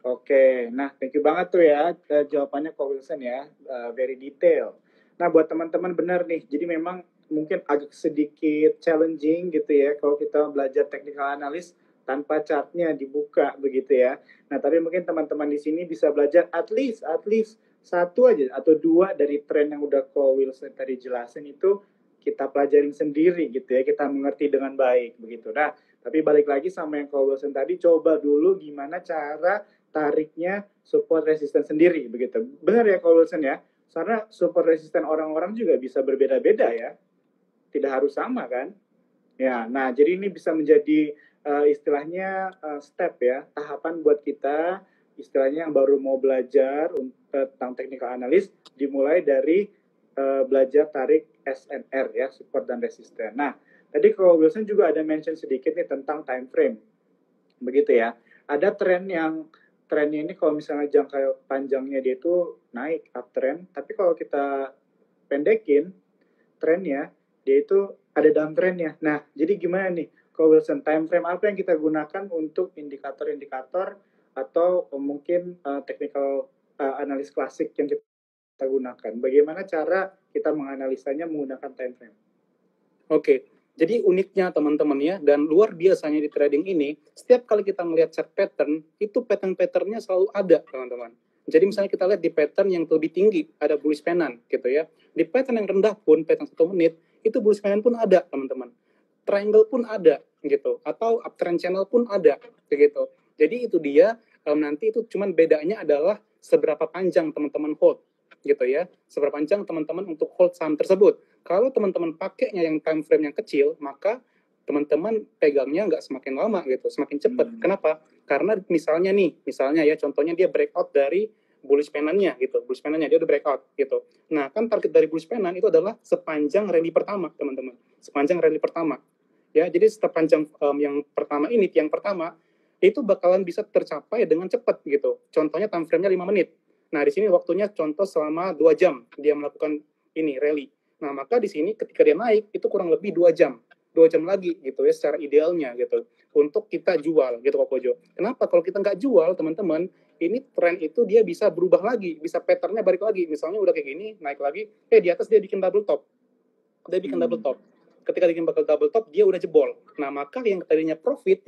Oke, nah thank you banget tuh ya jawabannya Ko Wilson ya, very detail. Nah buat teman-teman benar nih, jadi memang mungkin agak sedikit challenging gitu ya kalau kita belajar technical analysis tanpa chartnya dibuka begitu ya. Nah tapi mungkin teman-teman di sini bisa belajar at least satu aja atau dua dari tren yang udah Ko Wilson tadi jelasin itu kita pelajarin sendiri gitu ya, kita mengerti dengan baik begitu. Nah tapi balik lagi sama yang Ko Wilson tadi, coba dulu gimana cara tariknya support resisten sendiri begitu. Benar ya Ko Wilson ya? Karena support resisten orang-orang juga bisa berbeda-beda ya. Tidak harus sama kan? Ya, nah jadi ini bisa menjadi istilahnya step ya, tahapan buat kita istilahnya yang baru mau belajar tentang technical analysis, dimulai dari belajar tarik SNR ya, support dan resisten. Nah, tadi Ko Wilson juga ada mention sedikit nih tentang time frame. Begitu ya. Ada trennya ini kalau misalnya jangka panjangnya dia itu naik uptrend, tapi kalau kita pendekin trennya dia itu ada downtrendnya. Nah, jadi gimana nih, Ko Wilson, time frame apa yang kita gunakan untuk indikator-indikator atau mungkin technical analis klasik yang kita gunakan? Bagaimana cara kita menganalisanya menggunakan time frame? Oke, jadi uniknya teman-teman ya, dan luar biasanya di trading ini, setiap kali kita melihat chart pattern, itu pattern-patternnya selalu ada, teman-teman. Jadi misalnya kita lihat di pattern yang lebih tinggi, ada bullish pennant, gitu ya. Di pattern yang rendah pun, pattern 1 menit, itu bullish pennant pun ada, teman-teman. Triangle pun ada, gitu. Atau uptrend channel pun ada, gitu. Jadi itu dia, nanti itu cuman bedanya adalah seberapa panjang teman-teman hold, gitu ya. Seberapa panjang teman-teman untuk hold saham tersebut. Kalau teman-teman pakainya yang time frame yang kecil, maka teman-teman pegangnya nggak semakin lama gitu, semakin cepat. Kenapa? Karena misalnya ya contohnya dia breakout dari bullish pennant-nya gitu, bullish pennant-nya dia udah breakout gitu. Nah, kan target dari bullish pennant itu adalah sepanjang rally pertama, teman-teman. Sepanjang rally pertama. Ya, jadi sepanjang yang pertama ini, tiang pertama, itu bakalan bisa tercapai dengan cepat gitu. Contohnya time frame-nya 5 menit. Nah, di sini waktunya contoh selama 2 jam dia melakukan ini rally. Nah, maka di sini ketika dia naik itu kurang lebih 2 jam. 2 jam lagi gitu ya secara idealnya gitu. Untuk kita jual gitu Kokojo. Kenapa? Kalau kita nggak jual teman-teman, ini tren itu dia bisa berubah lagi, bisa patternnya balik lagi. Misalnya udah kayak gini, naik lagi, di atas dia bikin double top. Double top. Ketika bikin bakal double top, dia udah jebol. Nah, maka yang tadinya profit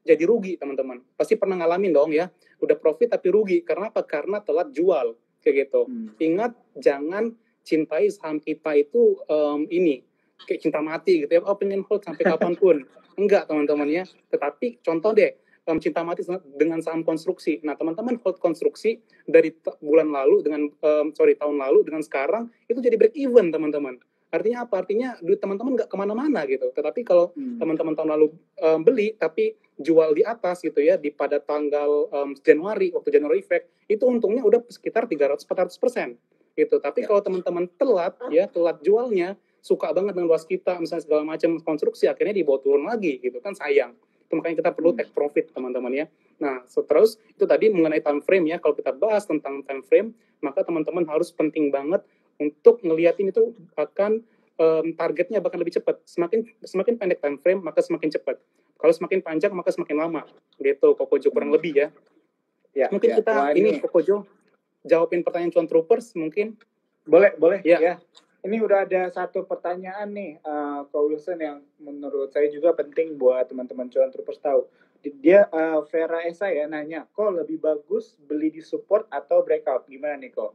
jadi rugi teman-teman. Pasti pernah ngalamin dong ya. Udah profit tapi rugi. Karena apa? Karena telat jual. Kayak gitu. Ingat, jangan cintai saham kita itu ini kayak cinta mati gitu ya, pengen hold sampai kapanpun. Enggak teman-teman ya, tetapi contoh deh cinta mati dengan saham konstruksi. Nah teman-teman hold konstruksi dari tahun lalu dengan sekarang itu jadi break even teman-teman. Artinya apa? Artinya duit teman-teman nggak kemana-mana gitu. Tetapi kalau teman-teman tahun lalu beli tapi jual di atas gitu ya, pada tanggal Januari, waktu January effect, itu untungnya udah sekitar 300-400%. Gitu. Tapi kalau teman-teman telat jualnya, suka banget dengan luas kita, misalnya segala macam konstruksi, akhirnya dibawa turun lagi, gitu kan sayang. Itu makanya kita perlu take profit, teman-teman ya. Nah, terus itu tadi mengenai time frame ya. Kalau kita bahas tentang time frame, maka teman-teman harus penting banget untuk ngeliatin itu akan targetnya bahkan lebih cepat. Semakin pendek time frame, maka semakin cepat. Kalau semakin panjang, maka semakin lama. Gitu, Kokojo kurang lebih ya. Mungkin kita ini Kokojo jawabin pertanyaan Cuan Troopers mungkin? Boleh ya. Ini udah ada satu pertanyaan nih, Ko Wilson, yang menurut saya juga penting buat teman-teman Cuan Troopers tahu. Dia Vera Esa ya nanya, kok lebih bagus beli di support atau breakout? Gimana nih kok?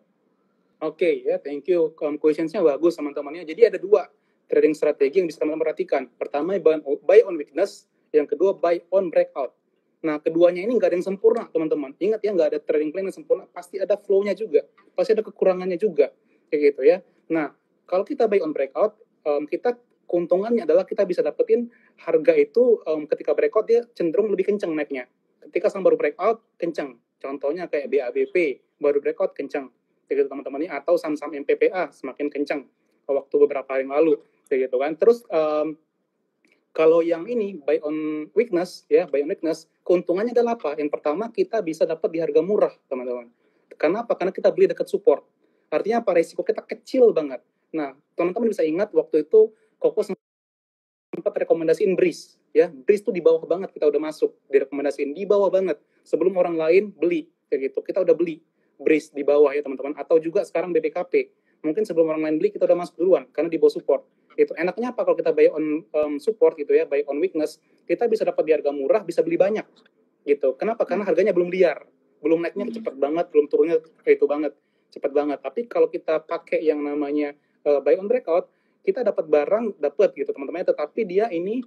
Oke ya, thank you. Questionsnya bagus teman-temannya. Jadi ada dua. trading strategi yang bisa teman-teman perhatikan. Pertama, buy on weakness, yang kedua buy on breakout. Nah, keduanya ini nggak ada yang sempurna, teman-teman. Ingat ya, nggak ada trading plan yang sempurna, pasti ada flow-nya juga, pasti ada kekurangannya juga, kayak gitu ya. Nah, kalau kita buy on breakout, kita keuntungannya adalah kita bisa dapetin harga itu ketika breakout dia cenderung lebih kenceng naiknya. Ketika saham baru breakout, kenceng. Contohnya kayak BABP, baru breakout kenceng, kayak gitu teman-teman. Atau saham-saham MPPA semakin kenceng waktu beberapa hari yang lalu, kayak gitu kan. Terus kalau yang ini buy on weakness ya, buy on weakness, keuntungannya adalah apa? Yang pertama, kita bisa dapat di harga murah, teman-teman. Karena apa? Karena kita beli dekat support. Artinya apa? Resiko kita kecil banget. Nah, teman-teman bisa ingat waktu itu Koko sempat rekomendasiin BRIS, ya. BRIS tuh di bawah banget, kita udah masuk, direkomendasiin di bawah banget. Sebelum orang lain beli, kayak gitu. Kita udah beli BRIS di bawah ya, teman-teman. Atau juga sekarang BBKP. Mungkin sebelum orang lain beli, kita udah masuk duluan, karena di bawah support. Itu enaknya apa kalau kita buy on support gitu ya, buy on weakness, kita bisa dapat di harga murah, bisa beli banyak gitu. Kenapa? Karena harganya belum liar, belum naiknya cepat banget, belum turunnya itu banget cepat banget. Tapi kalau kita pakai yang namanya buy on breakout, kita dapat barang, dapat gitu teman-teman, tetapi dia ini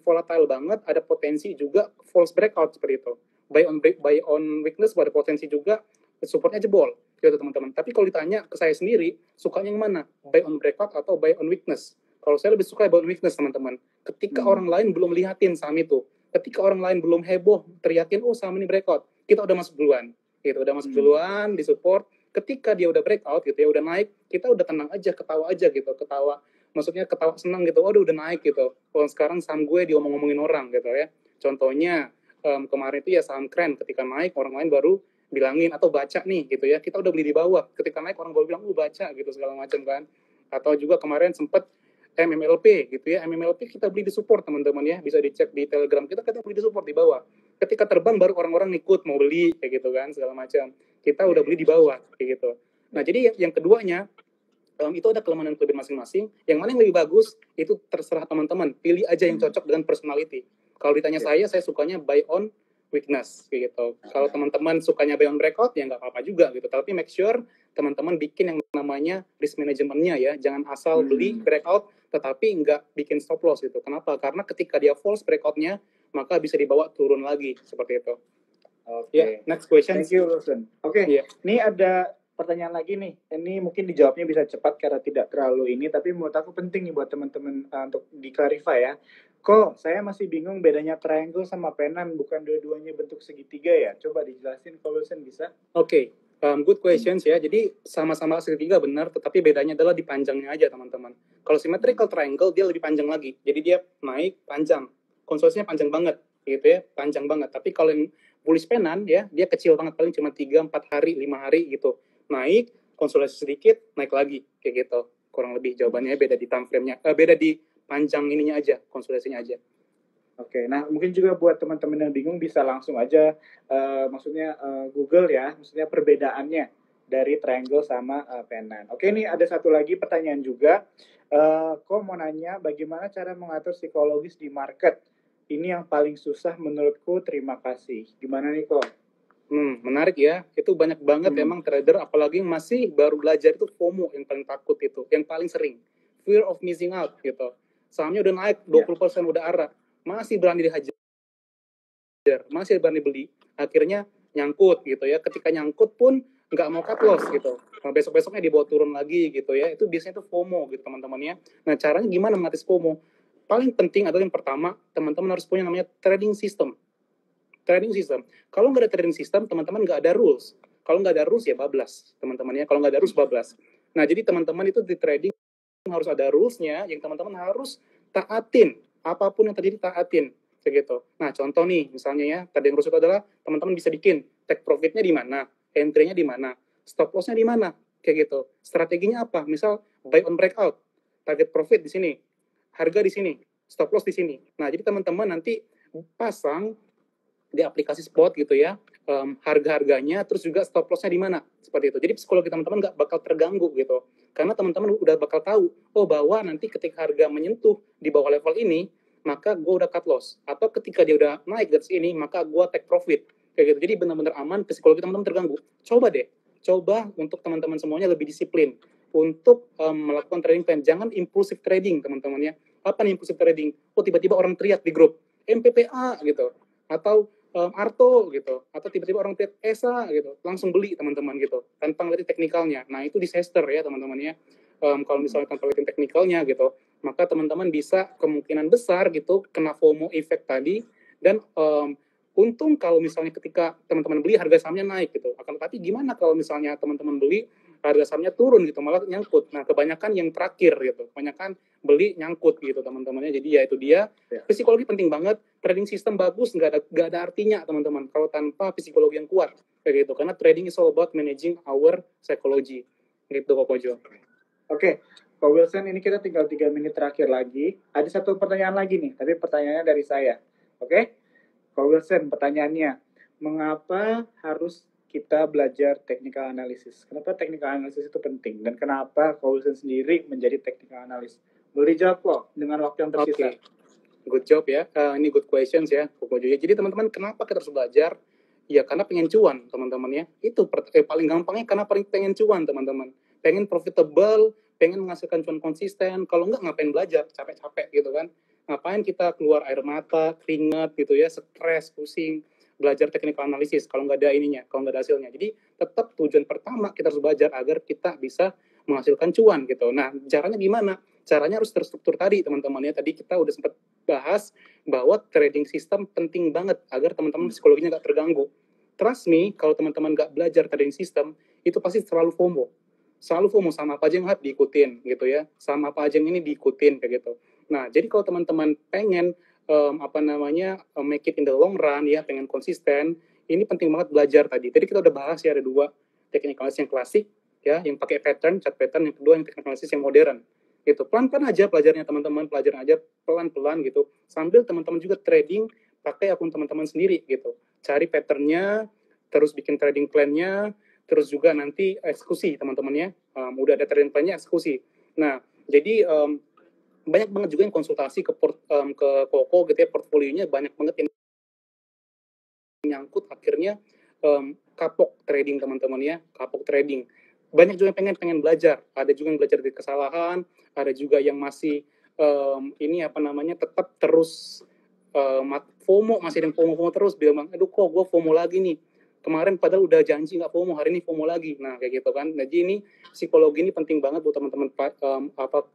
volatile banget, ada potensi juga false breakout seperti itu. Buy on weakness ada potensi juga supportnya jebol gitu teman-teman. Tapi kalau ditanya ke saya sendiri, sukanya yang mana? Buy on breakout atau buy on weakness? Kalau saya lebih suka buy on weakness, teman-teman. Ketika orang lain belum lihatin saham itu, ketika orang lain belum heboh, teriakin, oh saham ini breakout, kita udah masuk duluan. Gitu, udah masuk duluan, di support. Ketika dia udah breakout gitu ya, udah naik, kita udah tenang aja, ketawa aja gitu, ketawa. Maksudnya ketawa senang gitu, waduh udah naik gitu. Kalau sekarang saham gue diomong-omongin orang gitu ya. Contohnya, kemarin itu ya saham keren, ketika naik, orang lain baru bilangin atau baca nih gitu ya, kita udah beli di bawah, ketika naik orang baru bilang baca gitu segala macam kan. Atau juga kemarin sempat MMLP gitu ya, MMLP kita beli di support teman-teman ya, bisa dicek di Telegram kita beli di support di bawah, ketika terbang baru orang-orang ikut mau beli kayak gitu kan segala macam, kita udah beli di bawah kayak gitu. Nah jadi yang keduanya itu ada kelemahan dan kelebihan masing-masing. Yang mana yang lebih bagus itu terserah teman-teman. Pilih aja yang cocok dengan personality. Kalau ditanya saya sukanya buy on weakness kayak gitu. Kalau teman-teman sukanya buy on breakout ya nggak apa-apa juga gitu. Tapi make sure teman-teman bikin yang namanya risk manajemennya ya. Jangan asal beli breakout tetapi nggak bikin stop loss gitu. Kenapa? Karena ketika dia false breakoutnya maka bisa dibawa turun lagi seperti itu. Oke. Next question. Thank you, Wilson. Oke. Ini ada pertanyaan lagi nih. Ini mungkin dijawabnya bisa cepat karena tidak terlalu ini, tapi menurut aku penting nih buat teman-teman untuk di-clarify ya. Kok saya masih bingung bedanya triangle sama penan, bukan dua-duanya bentuk segitiga ya? Coba dijelasin kalau Wilson bisa. Oke. Good questions ya. Jadi sama-sama segitiga benar, tetapi bedanya adalah di panjangnya aja teman-teman. Kalau symmetrical triangle dia lebih panjang lagi. Jadi dia naik panjang, konsolidasinya panjang banget, gitu ya, panjang banget. Tapi kalau yang bullish penan ya, dia kecil banget, paling cuma 3, 4 hari, 5 hari gitu. Naik, konsolidasi sedikit, naik lagi, kayak gitu. Kurang lebih jawabannya beda di time frame-nya, beda di panjang ininya aja, konsolidasinya aja. Oke, nah mungkin juga buat teman-teman yang bingung bisa langsung aja maksudnya Google ya, maksudnya perbedaannya dari triangle sama penan. Oke, ini ada satu lagi pertanyaan juga. Kok mau nanya bagaimana cara mengatur psikologis di market? Ini yang paling susah menurutku, terima kasih. Gimana nih kok? Menarik ya. Itu banyak banget emang trader, apalagi yang masih baru belajar itu FOMO yang paling takut itu, yang paling sering. Fear of missing out gitu. Sahamnya udah naik 20%, udah arah, masih berani dihajar, masih berani beli, akhirnya nyangkut gitu ya. Ketika nyangkut pun nggak mau cut loss gitu. Nah, besok-besoknya dibawa turun lagi gitu ya. Itu biasanya itu FOMO gitu teman-teman ya. Nah caranya gimana mengatasi FOMO? Paling penting adalah yang pertama, teman-teman harus punya namanya trading system. Trading system. Kalau nggak ada trading system, teman-teman nggak ada rules. Kalau nggak ada rules ya bablas, teman-teman ya. Kalau nggak ada rules bablas. Nah jadi teman-teman itu di trading harus ada rules-nya yang teman-teman harus taatin. Apapun yang terjadi taatin. Kayak gitu. Nah contoh nih, misalnya ya, trading rules itu adalah teman-teman bisa bikin take profit-nya di mana, entry-nya di mana, stop loss-nya di mana, kayak gitu. Strateginya apa? Misal buy on breakout, target profit di sini, harga di sini, stop loss di sini. Nah jadi teman-teman nanti pasang di aplikasi spot gitu ya, harga-harganya, terus juga stop loss-nya di mana, seperti itu. Jadi psikologi teman-teman nggak bakal terganggu gitu, karena teman-teman udah bakal tahu, oh bahwa nanti ketika harga menyentuh di bawah level ini, maka gue udah cut loss, atau ketika dia udah naik dari sini, maka gue take profit, kayak gitu. Jadi benar-benar aman, psikologi teman-teman terganggu. Coba deh, coba untuk teman-teman semuanya lebih disiplin, untuk melakukan trading plan. Jangan impulsive trading, teman-teman ya. Apa nih impulsive trading? Oh, tiba-tiba orang teriak di grup, MPPA gitu, atau Arto gitu, atau tiba-tiba orang teriak ESA gitu, langsung beli teman-teman gitu, tanpa ngeliatin teknikalnya. Nah, itu disaster ya teman-teman ya. Kalau misalnya tanpa ngeliatin teknikalnya gitu, maka teman-teman bisa kemungkinan besar gitu kena FOMO effect tadi, dan untung kalau misalnya ketika teman-teman beli harga sahamnya naik gitu. Akan tetapi gimana kalau misalnya teman-teman beli harga sahamnya turun gitu, malah nyangkut. Nah, kebanyakan yang terakhir gitu, kebanyakan beli nyangkut gitu teman-temannya. Jadi ya itu dia, psikologi penting banget. Trading system bagus nggak ada artinya teman-teman kalau tanpa psikologi yang kuat kayak gitu. Karena trading is all about managing our psychology gitu Kok Kojo. Oke, Pak Wilson, ini kita tinggal 3 menit terakhir lagi. Ada satu pertanyaan lagi nih, tapi pertanyaannya dari saya. Oke, Pak Wilson, pertanyaannya, mengapa harus kita belajar technical analysis? Kenapa technical analysis itu penting? Dan kenapa Pak Wilson sendiri menjadi technical analyst? Boleh dijawab kok dengan waktu yang tersisa. Oke, good job ya. Ini good questions ya, Kok Kojo. Jadi teman-teman, kenapa kita harus belajar? Ya karena pengen cuan teman-teman ya. Itu paling gampangnya karena pengen cuan teman-teman. Pengen profitable, pengen menghasilkan cuan konsisten. Kalau enggak ngapain belajar, capek-capek gitu kan. Ngapain kita keluar air mata, keringat gitu ya, stres, pusing, belajar technical analysis kalau nggak ada ininya, kalau nggak ada hasilnya. Jadi tetap tujuan pertama kita harus belajar agar kita bisa menghasilkan cuan gitu. Nah, caranya gimana? Caranya harus terstruktur tadi teman-teman ya. Tadi kita udah sempat bahas bahwa trading system penting banget agar teman-teman psikologinya nggak terganggu. Trust me, kalau teman-teman nggak belajar trading system, itu pasti selalu FOMO. Selalu FOMO, sama apa aja yang hype diikutin gitu ya. Sama apa aja yang ini diikutin kayak gitu. Nah, jadi kalau teman-teman pengen make it in the long run ya, pengen konsisten, ini penting banget belajar tadi. Tadi kita udah bahas ya, ada 2 technical analysis yang klasik ya, yang pakai pattern, chart pattern, yang kedua yang technical analysis yang modern. Gitu. Pelan-pelan aja pelajarnya teman-teman, pelajaran aja pelan-pelan gitu. Sambil teman-teman juga trading pakai akun teman-teman sendiri gitu. Cari patternnya, terus bikin trading plan-nya, terus juga nanti eksekusi teman-teman ya. Udah ada trading plan-nya, eksekusi. Nah, jadi banyak banget juga yang konsultasi ke Koko gitu ya, portfolionya banyak banget yang nyangkut akhirnya kapok trading teman-teman ya, kapok trading. Banyak juga yang pengen belajar, ada juga yang belajar dari kesalahan, ada juga yang masih tetap terus FOMO, masih ada yang FOMO terus, bilang, aduh kok gue FOMO lagi nih, kemarin padahal udah janji nggak FOMO, hari ini FOMO lagi. Nah kayak gitu kan. Jadi ini psikologi ini penting banget buat teman-teman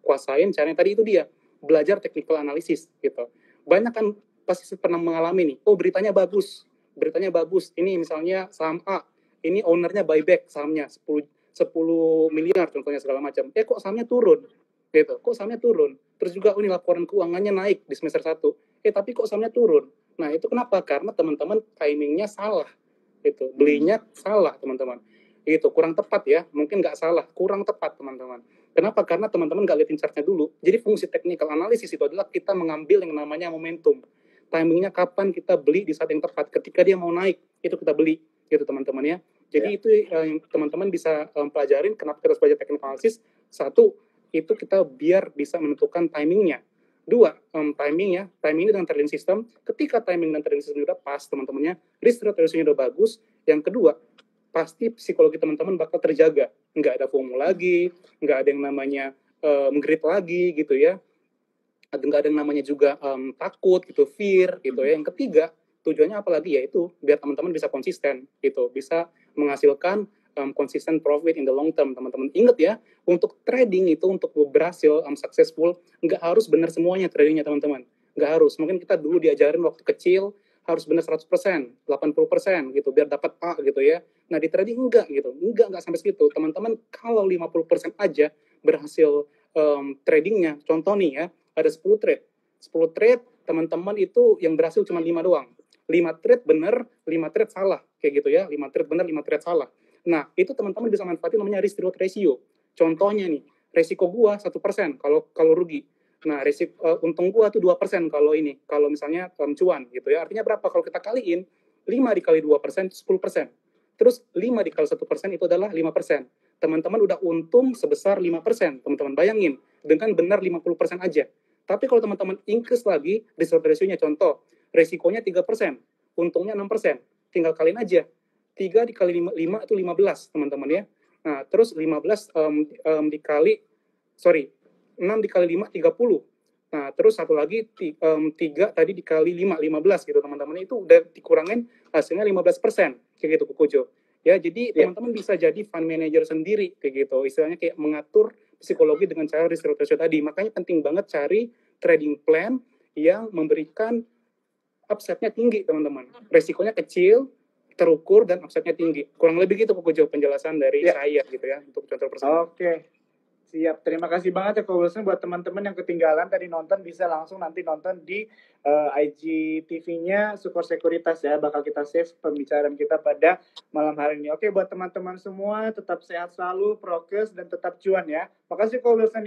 kuasain. Caranya tadi itu dia, belajar technical analysis gitu. Banyak kan pasti pernah mengalami nih, oh beritanya bagus, ini misalnya saham A, ini ownernya buyback sahamnya 10 miliar contohnya segala macam, kok sahamnya turun gitu, terus juga ini laporan keuangannya naik di semester 1, tapi kok sahamnya turun. Nah itu kenapa? Karena teman-teman timingnya salah gitu, belinya salah teman-teman, itu kurang tepat ya, mungkin nggak salah, kurang tepat teman-teman. Kenapa? Karena teman-teman nggak liatin chartnya dulu. Jadi fungsi technical analysis itu adalah kita mengambil yang namanya momentum, timingnya kapan kita beli di saat yang tepat, ketika dia mau naik itu kita beli gitu teman-teman ya. Jadi itu yang teman-teman bisa pelajarin kenapa kita harus belajar technical analysis. Satu, itu kita biar bisa menentukan timingnya. Dua, timing dengan trading system. Ketika timing dan trading system udah pas teman-temannya, risk reward ratio-nya udah bagus. Yang kedua, pasti psikologi teman-teman bakal terjaga. Nggak ada FOMO lagi, nggak ada yang namanya menggrit lagi gitu ya. Nggak ada yang namanya juga takut gitu, fear gitu ya. Yang ketiga, tujuannya apalagi yaitu biar teman-teman bisa konsisten gitu, bisa menghasilkan konsisten profit in the long term. Teman-teman ingat ya, untuk trading itu untuk berhasil successful nggak harus benar semuanya tradingnya teman-teman, nggak harus. Mungkin kita dulu diajarin waktu kecil harus benar 100%, 80% gitu biar dapat A gitu ya. Nah di trading enggak gitu, enggak sampai segitu teman-teman. Kalau 50% aja berhasil tradingnya, contoh nih ya, ada 10 trade teman-teman itu yang berhasil cuma 5 doang. 5 trade benar, 5 trade salah kayak gitu ya. 5 trade benar, 5 trade salah. Nah, itu teman-teman bisa manfaatin namanya risk reward ratio. Contohnya nih, resiko gua 1% kalau rugi. Nah, untung gua tuh 2% kalau misalnya cuan gitu ya. Artinya berapa kalau kita kaliin 5 dikali 2% 10%. Terus 5 dikali 1% itu adalah 5%. Teman-teman udah untung sebesar 5%. Teman-teman bayangin, dengan benar 50% aja. Tapi kalau teman-teman increase lagi risk reward ratio-nya, contoh, resikonya 3%, untungnya 6%. Tinggal kaliin aja. 3 dikali 5 itu 15, teman-teman ya. Nah, terus 15 dikali, 6 dikali 5, 30. Nah, terus satu lagi 3 tadi dikali 5, 15 gitu teman-teman. Itu udah dikurangin hasilnya 15%, kayak gitu Kokojo. Ya, jadi teman-teman bisa jadi fund manager sendiri kayak gitu. Istilahnya kayak mengatur psikologi dengan cara risk ratio tadi. Makanya penting banget cari trading plan yang memberikan upside-nya tinggi, teman-teman. Resikonya kecil, terukur, dan upside-nya tinggi. Kurang lebih gitu Kokojo penjelasan dari saya gitu ya untuk contoh personal. Oke. Siap, terima kasih banget ya Ko Wilson. Buat teman-teman yang ketinggalan tadi nonton, bisa langsung nanti nonton di IGTV-nya Sukor Sekuritas ya. Bakal kita save pembicaraan kita pada malam hari ini. Oke, buat teman-teman semua, tetap sehat selalu, prokes, dan tetap cuan ya. Makasih Ko Wilson ya.